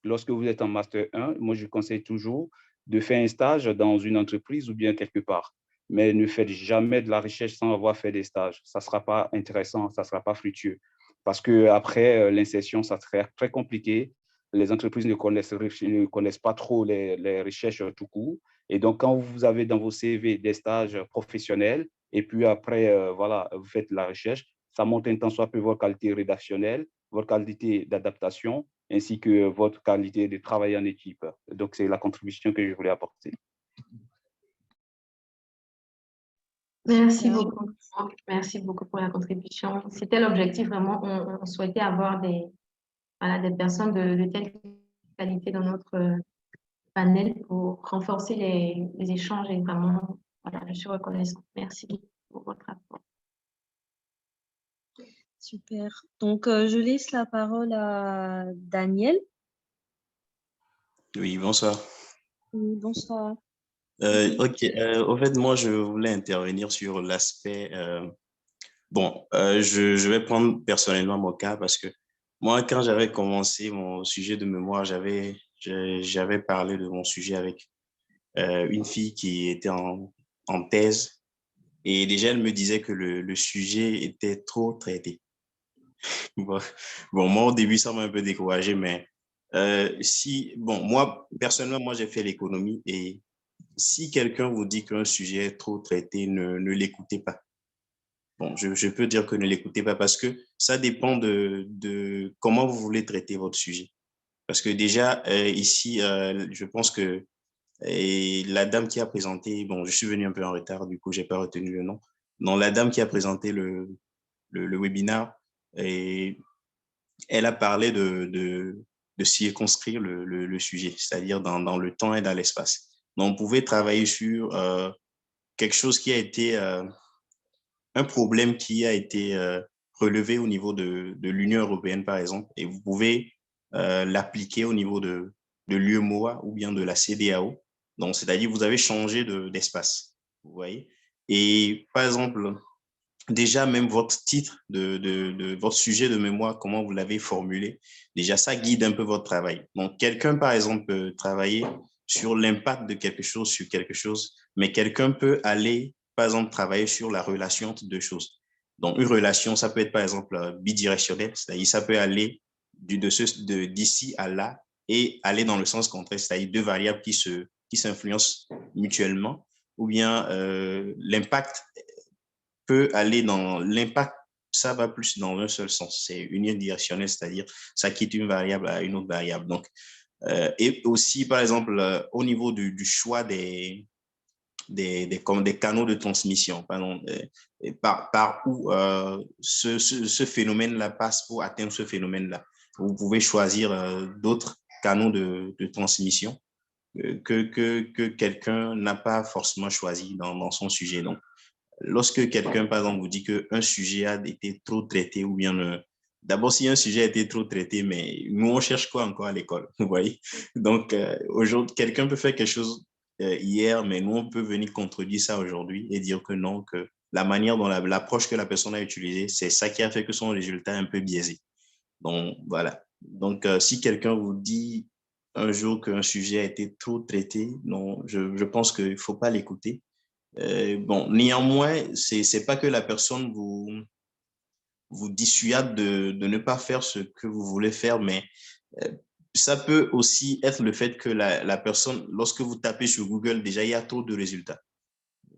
lorsque vous êtes en Master 1, moi, je conseille toujours de faire un stage dans une entreprise ou bien quelque part. Mais ne faites jamais de la recherche sans avoir fait des stages. Ça ne sera pas intéressant, ça ne sera pas fructueux. Parce qu'après, l'insertion, ça serait très compliqué. Les entreprises ne connaissent pas trop les recherches tout court. Et donc, quand vous avez dans vos CV des stages professionnels, et puis après, voilà, vous faites la recherche, ça montre un tant soit peu votre qualité rédactionnelle, votre qualité d'adaptation, ainsi que votre qualité de travail en équipe. Donc, c'est la contribution que je voulais apporter. Merci Super. beaucoup. Merci beaucoup pour la contribution. C'était l'objectif, vraiment. On souhaitait avoir des personnes de telle qualité dans notre panel pour renforcer les échanges et vraiment, voilà, je suis reconnaissante. Merci pour votre rapport. Super. Donc, je laisse la parole à Daniel. Oui, bonsoir. Oui, bonsoir. Ok, au fait, moi, je voulais intervenir sur l'aspect. Je vais prendre personnellement mon cas parce que moi, quand j'avais commencé mon sujet de mémoire, j'avais parlé de mon sujet avec une fille qui était en thèse et déjà, elle me disait que le sujet était trop traité. Bon, moi, au début, ça m'a un peu découragé, mais moi, personnellement, moi, j'ai fait l'économie et si quelqu'un vous dit qu'un sujet est trop traité, ne l'écoutez pas. Bon, je peux dire que ne l'écoutez pas parce que ça dépend de comment vous voulez traiter votre sujet. Parce que déjà, ici, je pense que la dame qui a présenté, bon, je suis venu un peu en retard, du coup, j'ai pas retenu le nom. Non, la dame qui a présenté le webinaire, et elle a parlé de circonscrire le sujet, c'est-à-dire dans le temps et dans l'espace. Donc, on pouvait travailler sur quelque chose qui a été, un problème qui a été relevé au niveau de l'Union européenne, par exemple, et vous pouvez l'appliquer au niveau de l'UEMOA ou bien de la CEDEAO. Donc, c'est-à-dire vous avez changé d'espace, vous voyez. Et par exemple, déjà, même votre titre de votre sujet de mémoire, comment vous l'avez formulé, déjà, ça guide un peu votre travail. Donc, quelqu'un, par exemple, peut travailler sur l'impact de quelque chose sur quelque chose, mais quelqu'un peut aller, par exemple, travailler sur la relation entre deux choses. Donc, une relation, ça peut être, par exemple, bidirectionnelle, c'est-à-dire ça peut aller d'ici à là et aller dans le sens contraire, c'est-à-dire deux variables qui s'influencent mutuellement, ou bien l'impact peut aller dans l'impact, ça va plus dans un seul sens. C'est unidirectionnel, c'est-à-dire ça quitte une variable à une autre variable. Donc, et aussi, par exemple, au niveau du choix des canaux de transmission, pardon, par où ce phénomène-là passe pour atteindre ce phénomène-là. Vous pouvez choisir d'autres canaux de transmission que quelqu'un n'a pas forcément choisi dans son sujet. Donc, lorsque quelqu'un, par exemple, vous dit qu'un sujet a été trop traité ou bien d'abord, si un sujet a été trop traité, mais nous, on cherche quoi encore à l'école, vous voyez? Donc, aujourd'hui, quelqu'un peut faire quelque chose hier, mais nous, on peut venir contredire ça aujourd'hui et dire que non, que la manière dont l'approche que la personne a utilisée, c'est ça qui a fait que son résultat est un peu biaisé. Donc, voilà. Donc, si quelqu'un vous dit un jour qu'un sujet a été trop traité, non, je pense qu'il ne faut pas l'écouter. Néanmoins, c'est pas que la personne vous dissuade de ne pas faire ce que vous voulez faire, mais ça peut aussi être le fait que la personne, lorsque vous tapez sur Google, déjà, il y a trop de résultats.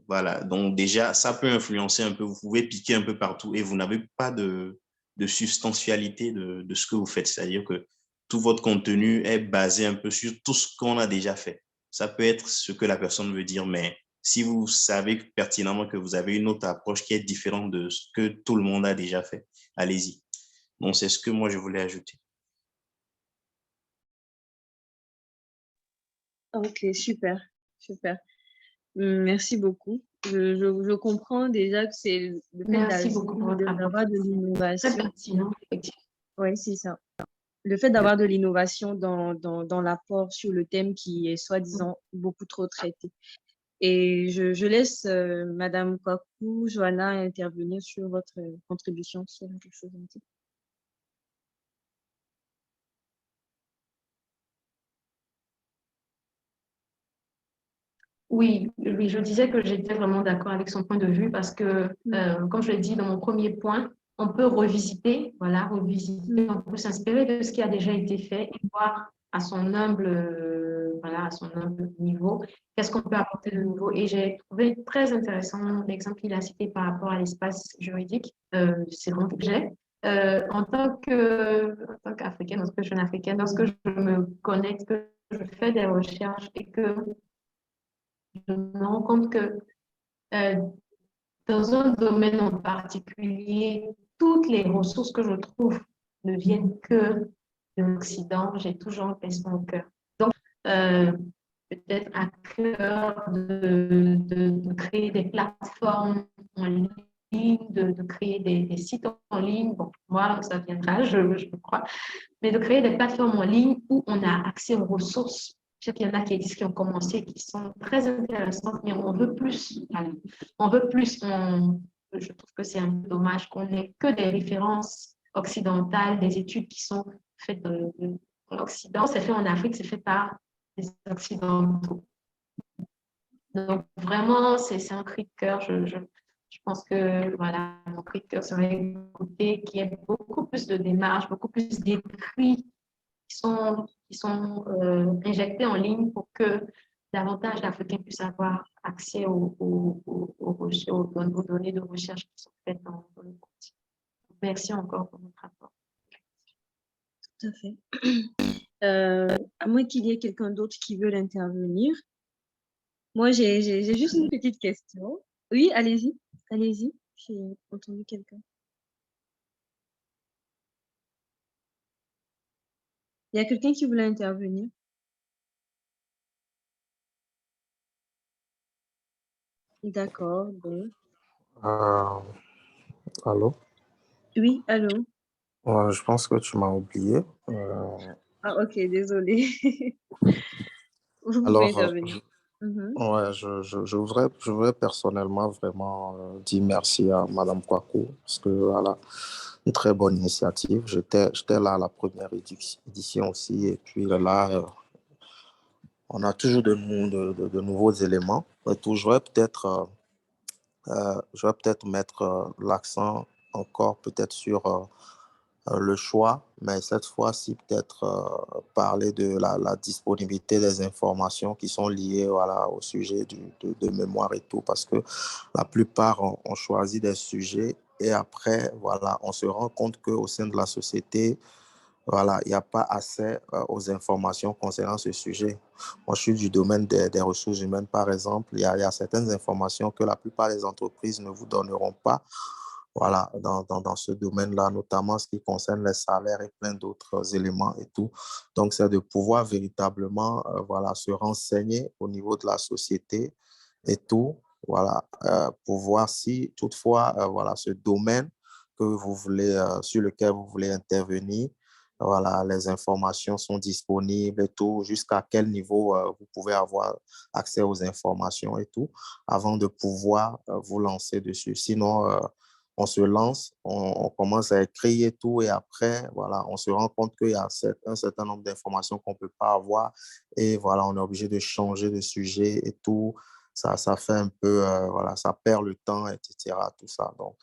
Voilà, donc déjà, ça peut influencer un peu, vous pouvez piquer un peu partout et vous n'avez pas de substantialité de ce que vous faites, c'est-à-dire que tout votre contenu est basé un peu sur tout ce qu'on a déjà fait. Ça peut être ce que la personne veut dire, mais si vous savez pertinemment que vous avez une autre approche qui est différente de ce que tout le monde a déjà fait, allez-y. Donc, c'est ce que moi, je voulais ajouter. Ok, super, super. Merci beaucoup. Je comprends déjà que c'est le fait Merci beaucoup pour votre rapport. d'avoir de Très l'innovation. pertinent, effectivement. Oui, c'est ça. le fait d'avoir de l'innovation dans l'apport sur le thème qui est soi-disant beaucoup trop traité. Et je laisse Madame Kwaku, Johanna intervenir sur votre contribution, si elle a quelque chose à dire. Oui, oui, je disais que j'étais vraiment d'accord avec son point de vue parce que, comme je l'ai dit dans mon premier point, on peut revisiter, voilà, revisiter, on peut s'inspirer de ce qui a déjà été fait et voir à son humble, voilà, à son humble niveau, qu'est-ce qu'on peut apporter de nouveau. Et j'ai trouvé très intéressant l'exemple qu'il a cité par rapport à l'espace juridique, c'est le que j'ai. En tant qu'Africaine, lorsque je suis africaine, lorsque je me connecte, que je fais des recherches et que je me rends compte que euh, dans un domaine en particulier, toutes les ressources que je trouve ne viennent que de l'Occident. J'ai toujours l'impression au cœur. Donc, euh, peut-être à cœur de créer des plateformes en ligne, de créer des sites en ligne. Bon, moi, ça viendra, je crois. Mais de créer des plateformes en ligne où on a accès aux ressources. Je sais qu'il y en a qui disent qui ont commencé, qui sont très intéressantes, mais on veut plus. On veut plus. Je trouve que c'est un peu dommage qu'on n'ait que des références occidentales, des études qui sont faites en Occident. C'est fait en Afrique, c'est fait par des Occidentaux. Donc, vraiment, c'est un cri de cœur. Je pense que voilà, mon cri de cœur serait écouté, qu'il y ait beaucoup plus de démarches, beaucoup plus d'écrits qui sont injectés en ligne pour que davantage d'Africains puissent avoir accès aux données de recherche qui sont faites dans le continent. Merci encore pour votre rapport. Tout à fait. À moins qu'il y ait quelqu'un d'autre qui veut intervenir. Moi, j'ai juste une petite question. Oui, allez-y. Allez-y. J'ai entendu quelqu'un. Il y a quelqu'un qui voulait intervenir. D'accord, bon. Allô? Oui, allô? Je pense que tu m'as oublié. Ah, ok, désolé. Vous pouvez Alors, intervenir. ouais, je voudrais personnellement vraiment dire merci à Madame Kwaku parce que voilà, une très bonne initiative. J'étais là à la première édition aussi et puis là, on a toujours de nouveaux éléments. Et tout, je vais peut-être mettre l'accent encore peut-être sur le choix, mais cette fois-ci peut-être parler de la disponibilité des informations qui sont liées voilà, au sujet de mémoire et tout, parce que la plupart ont choisi des sujets et après, voilà, on se rend compte qu'au sein de la société, voilà, il n'y a pas assez aux informations concernant ce sujet. Moi, je suis du domaine des ressources humaines, par exemple. Il y a certaines informations que la plupart des entreprises ne vous donneront pas. Voilà, dans ce domaine-là, notamment ce qui concerne les salaires et plein d'autres éléments et tout. Donc, c'est de pouvoir véritablement voilà, se renseigner au niveau de la société et tout, voilà, pour voir si toutefois voilà, ce domaine que vous voulez, sur lequel vous voulez intervenir, voilà, les informations sont disponibles et tout, jusqu'à quel niveau vous pouvez avoir accès aux informations et tout, avant de pouvoir vous lancer dessus. Sinon, on se lance, on commence à écrire et tout, et après, voilà, on se rend compte qu'il y a un certain nombre d'informations qu'on ne peut pas avoir, et voilà, on est obligé de changer de sujet et tout. Ça fait un peu, voilà, ça perd le temps, etc., tout ça. Donc,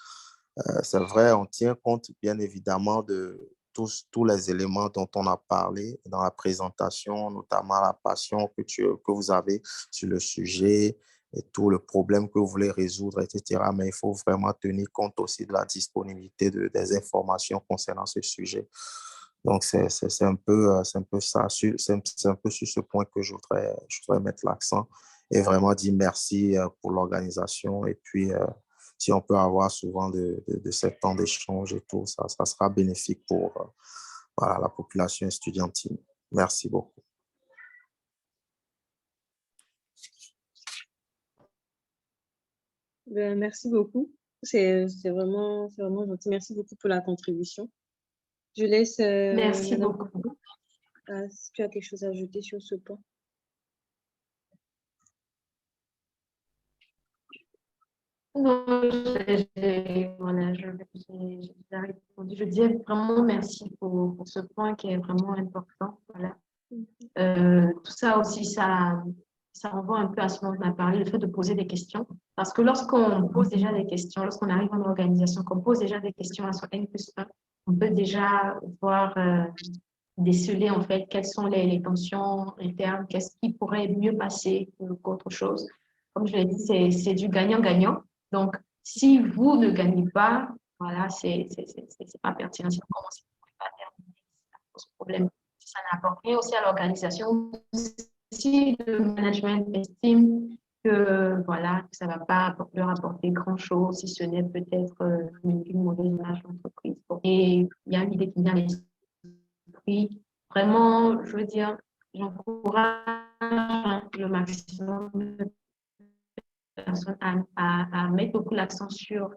c'est vrai, on tient compte bien évidemment de tous les éléments dont on a parlé dans la présentation, notamment la passion que vous avez sur le sujet et tout le problème que vous voulez résoudre, etc. Mais il faut vraiment tenir compte aussi de la disponibilité des informations concernant ce sujet. Donc, c'est un peu ça, c'est un peu sur ce point que je voudrais mettre l'accent et vraiment dire merci pour l'organisation et puis si on peut avoir souvent de ce temps d'échange et tout, ça sera bénéfique pour voilà, la population estudiantine. Merci beaucoup. Merci beaucoup. C'est vraiment gentil. Merci beaucoup pour la contribution. Je laisse Merci Madame beaucoup. Kakou, si tu as quelque chose à ajouter sur ce point. Non, voilà, j'ai déjà répondu. Je dis vraiment merci pour ce point qui est vraiment important. Voilà. Tout ça aussi, ça renvoie un peu à ce dont on a parlé, le fait de poser des questions. Parce que lorsqu'on pose déjà des questions, lorsqu'on arrive en organisation, qu'on pose déjà des questions à son N+1, on peut déjà voir, déceler en fait quelles sont les tensions internes, qu'est-ce qui pourrait mieux passer qu'autre chose. Comme je l'ai dit, c'est du gagnant-gagnant. Donc, si vous ne gagnez pas, voilà, c'est pas pertinent. Si vous commencez à terminer, ça pose problème. Ça n'apporte rien aussi à l'organisation. Si le management estime que voilà, que ça ne va pas leur apporter grand-chose, si ce n'est peut-être une mauvaise image d'entreprise. Et il y a une idée qui vient à l'esprit. Vraiment, je veux dire, j'encourage le maximum de personnes à mettre beaucoup l'accent sur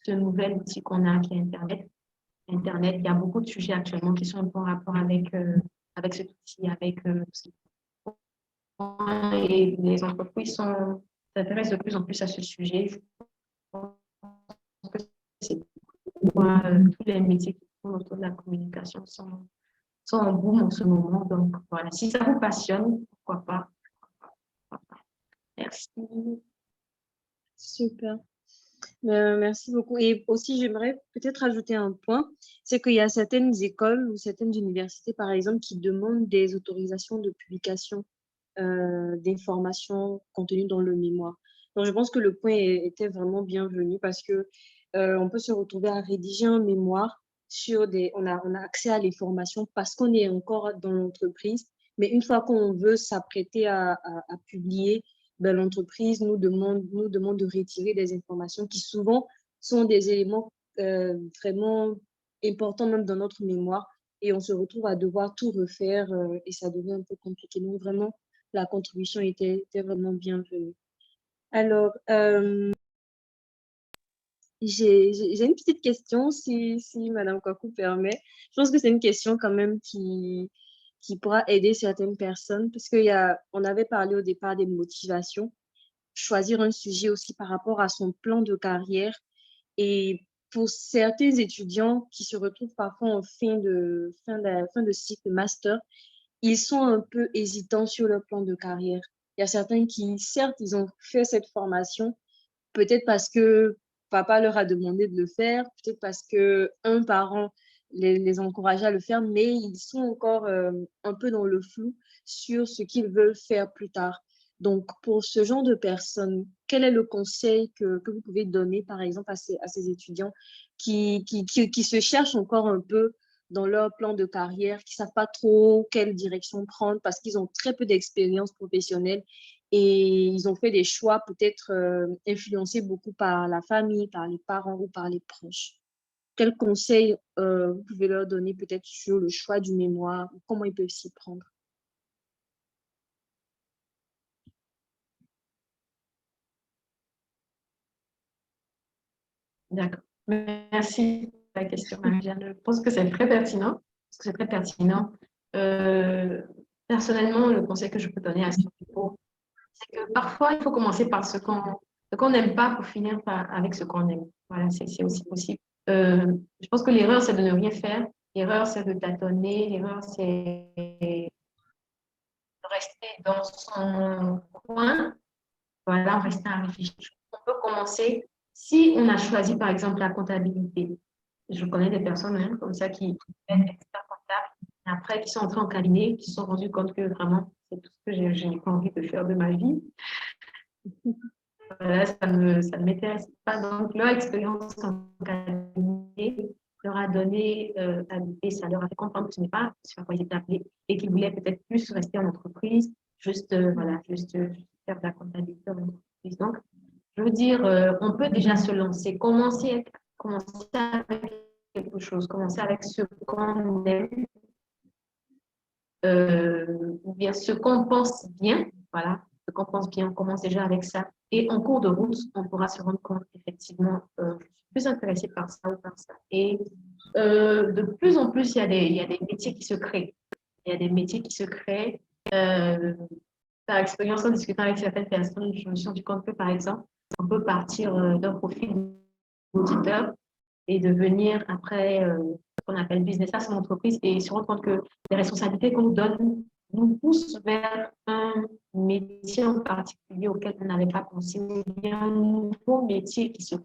ce nouvel outil qu'on a, qui est Internet. Internet, il y a beaucoup de sujets actuellement qui sont un peu en rapport avec cet outil, avec ce qui et les entreprises s'intéressent de plus en plus à ce sujet. Je pense que c'est pourquoi tous les métiers qui sont autour de la communication sont en boom en ce moment. Donc, voilà, si ça vous passionne, pourquoi pas. Merci. Super. Merci beaucoup. Et aussi, j'aimerais peut-être ajouter un point, c'est qu'il y a certaines écoles ou certaines universités, par exemple, qui demandent des autorisations de publication d'informations contenues dans le mémoire. Donc, je pense que le point était vraiment bienvenu parce que on peut se retrouver à rédiger un mémoire sur on a accès à l'information parce qu'on est encore dans l'entreprise, mais une fois qu'on veut s'apprêter à publier, ben, l'entreprise nous demande de retirer des informations qui souvent sont des éléments vraiment importants même dans notre mémoire et on se retrouve à devoir tout refaire et ça devient un peu compliqué. Donc, vraiment, la contribution était vraiment bienvenue. Alors, j'ai une petite question, si Madame Kwaku permet. Je pense que c'est une question quand même qui pourra aider certaines personnes, parce on avait parlé au départ des motivations, choisir un sujet aussi par rapport à son plan de carrière. Et pour certains étudiants qui se retrouvent parfois en fin de cycle master, ils sont un peu hésitants sur leur plan de carrière. Il y a certains qui, certes, ils ont fait cette formation, peut-être parce que papa leur a demandé de le faire, peut-être parce que un parent les encourageait à le faire, mais ils sont encore un peu dans le flou sur ce qu'ils veulent faire plus tard. Donc, pour ce genre de personnes, quel est le conseil que vous pouvez donner, par exemple, à ces étudiants qui se cherchent encore un peu dans leur plan de carrière, qui ne savent pas trop quelle direction prendre parce qu'ils ont très peu d'expérience professionnelle et ils ont fait des choix peut-être influencés beaucoup par la famille, par les parents ou par les proches. Quels conseils vous pouvez leur donner peut-être sur le choix du mémoire, comment ils peuvent s'y prendre? D'accord. Merci pour la question, Marie-Jeanne. Je pense que c'est très pertinent. C'est très pertinent. Personnellement, le conseil que je peux donner à ce niveau, c'est que parfois, il faut commencer par ce qu'on n'aime pas pour finir avec ce qu'on aime. Voilà, c'est aussi possible. Je pense que l'erreur, c'est de ne rien faire. L'erreur, c'est de tâtonner. L'erreur, c'est de rester dans son coin. Voilà, rester à réfléchir. On peut commencer si on a choisi, par exemple, la comptabilité. Je connais des personnes comme ça qui sont experts comptables, et après qui sont entrés en cabinet, qui se sont rendus compte que vraiment, c'est tout ce que je n'ai pas envie de faire de ma vie. Voilà, ça ne m'intéresse pas. Donc, leur expérience en cabinet leur a donné et ça leur a fait comprendre que ce n'est pas ce à quoi ils étaient appelés et qu'ils voulaient peut-être plus rester en entreprise, juste faire de la comptabilité en entreprise. Donc, je veux dire, on peut déjà se lancer, commencer avec quelque chose, commencer avec ce qu'on aime, ou bien ce qu'on pense bien, voilà, ce qu'on pense bien, on commence déjà avec ça. Et en cours de route, on pourra se rendre compte, effectivement, je suis plus intéressée par ça ou par ça. Et De plus en plus, il y a des métiers qui se créent. Il y a des métiers qui se créent. Par expérience, en discutant avec certaines personnes, je me suis rendu compte que, par exemple, on peut partir d'un profil d'auditeur et devenir après ce qu'on appelle business à son entreprise et se rendre compte que les responsabilités qu'on nous donne nous poussent vers un métier en particulier auquel on n'avait pas pensé, ou bien un nouveau métier qui se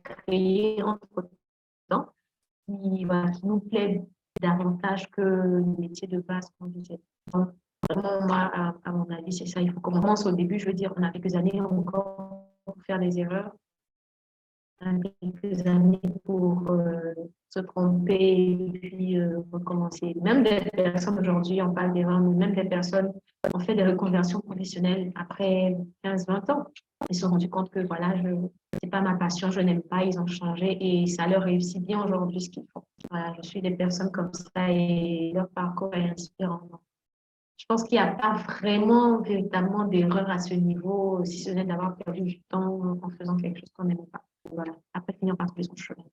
crée entre-temps, qui nous plaît davantage que le métier de base qu'on faisait. Donc, vraiment, moi, à mon avis, c'est ça. Il faut qu'on commence au début. Je veux dire, on a quelques années encore pour faire des erreurs, on a quelques années pour se tromper et puis recommencer. Même des personnes aujourd'hui, on parle d'erreurs, mais même des personnes ont fait des reconversions professionnelles après 15-20 ans. Ils se sont rendus compte que voilà, c'est pas ma passion, je n'aime pas, ils ont changé et ça leur réussit bien aujourd'hui ce qu'ils font. Voilà, je suis des personnes comme ça et leur parcours est inspirant. Je pense qu'il n'y a pas vraiment, véritablement d'erreur à ce niveau, si ce n'est d'avoir perdu du temps en faisant quelque chose qu'on n'aime pas. Voilà, après finir par trouver son chemin.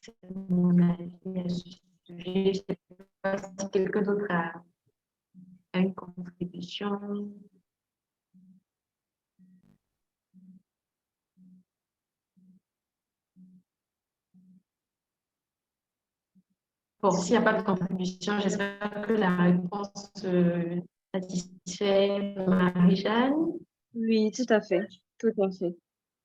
C'est mon avis à ce sujet. Je ne sais pas si quelqu'un d'autre a une contribution. Bon, s'il n'y a pas de contribution, j'espère que la réponse satisfait Marie-Jeanne. Oui, tout à fait. Tout à fait.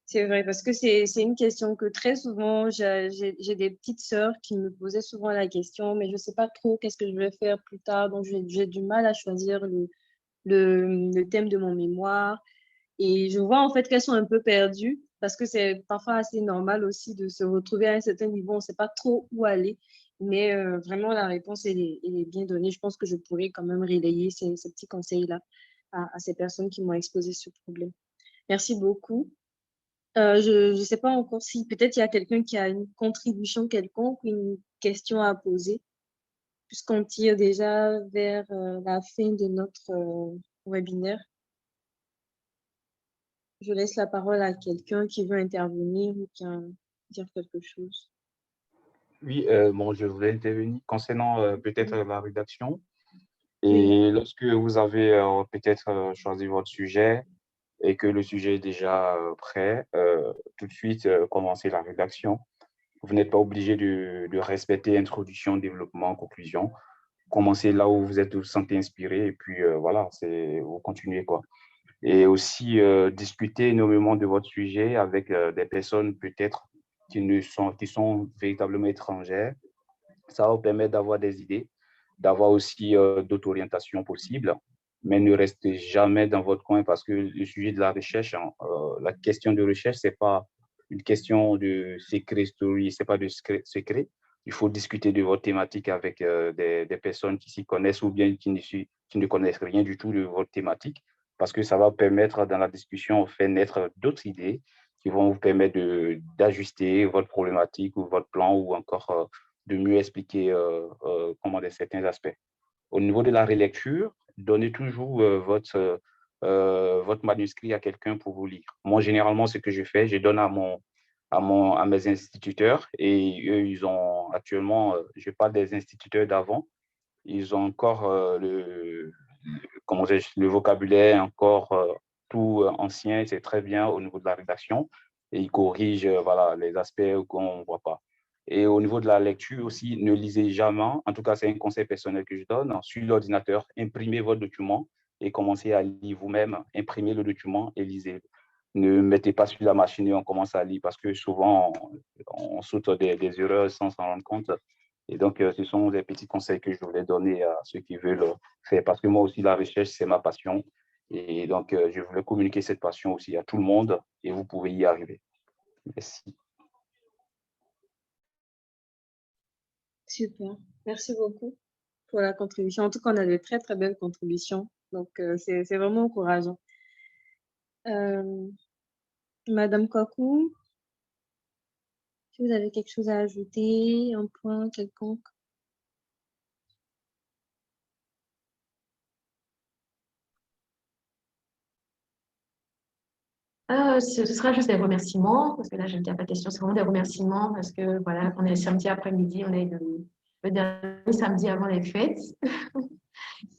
C'est vrai, parce que c'est une question que très souvent, j'ai des petites sœurs qui me posaient souvent la question, mais je ne sais pas trop qu'est-ce que je vais faire plus tard. Donc, j'ai du mal à choisir le thème de mon mémoire. Et je vois en fait qu'elles sont un peu perdues parce que c'est parfois assez normal aussi de se retrouver à un certain niveau. On ne sait pas trop où aller. Mais vraiment, la réponse, elle est bien donnée. Je pense que je pourrais quand même relayer ces petits conseils-là à ces personnes qui m'ont exposé ce problème. Merci beaucoup. Je ne sais pas encore si peut-être il y a quelqu'un qui a une contribution quelconque, une question à poser, puisqu'on tire déjà vers la fin de notre webinaire. Je laisse la parole à quelqu'un qui veut intervenir ou qui a dire quelque chose. Oui, bon, je voulais intervenir concernant peut-être la rédaction. Oui, Et lorsque vous avez peut-être choisi votre sujet et que le sujet est déjà prêt, tout de suite commencer la rédaction. Vous n'êtes pas obligé de respecter introduction, développement, conclusion. Commencez là où vous êtes, vous sentez inspiré et puis voilà, vous continuez quoi. Et aussi discuter énormément de votre sujet avec des personnes peut-être qui sont véritablement étrangères. Ça va vous permettre d'avoir des idées, d'avoir aussi d'autres orientations possibles, mais ne restez jamais dans votre coin parce que le sujet de la recherche, la question de recherche, c'est pas une question de secret story, c'est pas de secret. Il faut discuter de votre thématique avec des personnes qui s'y connaissent ou bien qui ne connaissent rien du tout de votre thématique parce que ça va permettre dans la discussion, faire naître d'autres idées qui vont vous permettre d'ajuster votre problématique ou votre plan ou encore de mieux expliquer comment certains aspects. Au niveau de la relecture, donnez toujours votre manuscrit à quelqu'un pour vous lire. Moi, généralement, ce que je fais, je donne à mes instituteurs et eux, ils ont actuellement, je parle des instituteurs d'avant, ils ont encore le vocabulaire encore tout ancien, c'est très bien au niveau de la rédaction et ils corrigent voilà, les aspects qu'on ne voit pas. Et au niveau de la lecture aussi, ne lisez jamais, en tout cas c'est un conseil personnel que je donne, sur l'ordinateur, imprimez votre document et commencez à lire vous-même, imprimez le document et lisez. Ne mettez pas sur la machine et on commence à lire parce que souvent on saute des erreurs sans s'en rendre compte. Et donc, ce sont des petits conseils que je voulais donner à ceux qui veulent faire parce que moi aussi, la recherche, c'est ma passion. Et donc, je voulais communiquer cette passion aussi à tout le monde et vous pouvez y arriver. Merci. super. Merci beaucoup pour la contribution. En tout cas, on a de très, très belles contributions. Donc, c'est vraiment encourageant. Madame Kwaku, si vous avez quelque chose à ajouter, un point quelconque. Ce sera juste des remerciements, parce que là, je ne tiens pas de question, c'est vraiment des remerciements, parce que voilà, on est samedi après-midi, on est le dernier samedi avant les fêtes.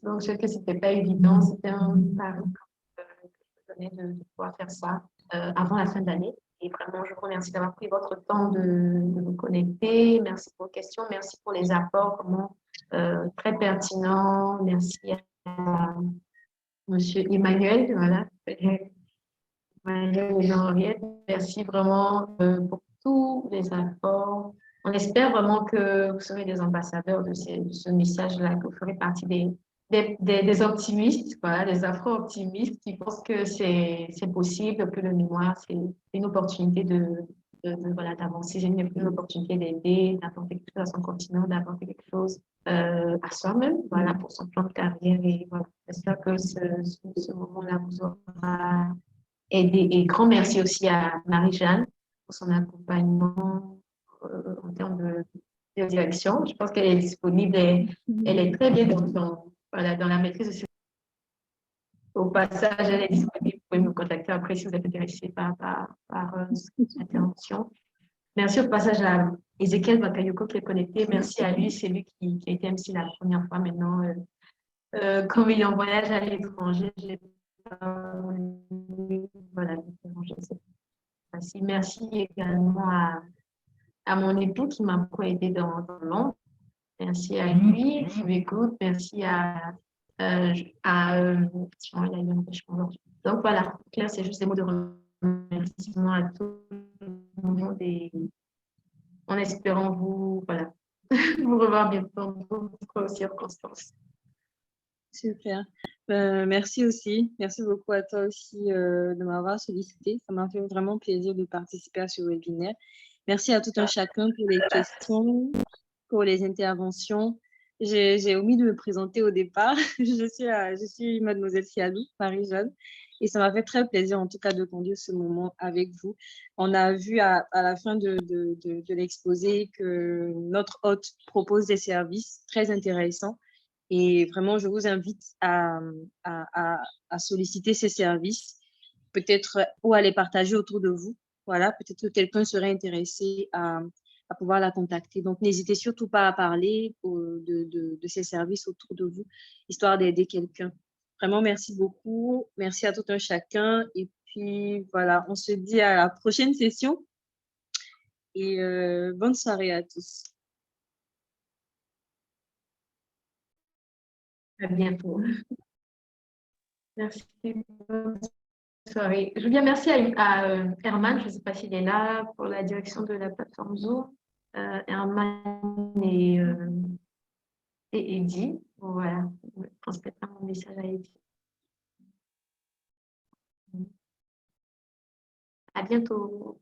Donc, je sais que ce n'était pas évident, c'était un pari que je donnais de pouvoir faire ça avant la fin de l'année. Et vraiment, je vous remercie d'avoir pris votre temps de vous connecter. Merci pour vos questions, merci pour les apports, vraiment très pertinents. Merci à Monsieur Emmanuel, voilà. Jean-Henriette, merci vraiment pour tous les apports. On espère vraiment que vous serez des ambassadeurs de ce message-là, que vous ferez partie des optimistes, voilà, des afro-optimistes qui pensent que c'est possible, que le mémoire, c'est une opportunité voilà, d'avancer, c'est une opportunité d'aider, d'apporter quelque chose à son continent, d'apporter quelque chose à soi-même, voilà, pour son plan de carrière. Et voilà, j'espère que ce moment-là vous aura aidé. Et grand merci aussi à Marie-Jeanne pour son accompagnement en termes de direction. Je pense qu'elle est disponible et elle est très bien voilà, dans la maîtrise de ce. Au passage, elle est disponible. Vous pouvez me contacter après si vous êtes intéressé par cette intervention. Merci au passage à Ezekiel Bakayoko qui est connecté. Merci à lui, c'est lui qui a été MC la première fois. Maintenant, comme il est en voyage à l'étranger, j'ai voilà, merci également à mon époux qui m'a beaucoup aidé dans Londres. Merci à lui qui m'écoute. Merci à donc voilà, Claire, c'est juste des mots de remerciement à tout le monde et en espérant vous, voilà, vous revoir bientôt dans d'autres circonstances. Super. Merci aussi. Merci beaucoup à toi aussi de m'avoir sollicité. Ça m'a fait vraiment plaisir de participer à ce webinaire. Merci à tout un chacun pour les questions, pour les interventions. J'ai omis de me présenter au départ. Je suis Mademoiselle Sialou, Marie-Jeanne, et ça m'a fait très plaisir en tout cas de conduire ce moment avec vous. On a vu à la fin de l'exposé que notre hôte propose des services très intéressants. Et vraiment, je vous invite à solliciter ces services, peut-être, ou à les partager autour de vous. Voilà, peut-être que quelqu'un serait intéressé à pouvoir la contacter. Donc, n'hésitez surtout pas à parler de ces services autour de vous, histoire d'aider quelqu'un. Vraiment, merci beaucoup. Merci à tout un chacun. Et puis, voilà, on se dit à la prochaine session. Et bonne soirée à tous. À bientôt. Merci. Bonne soirée. Je veux bien merci à Herman, je ne sais pas s'il est là, pour la direction de la plateforme Zoom. Herman et Eddy. Voilà, je transmets mon message à Eddy. À bientôt.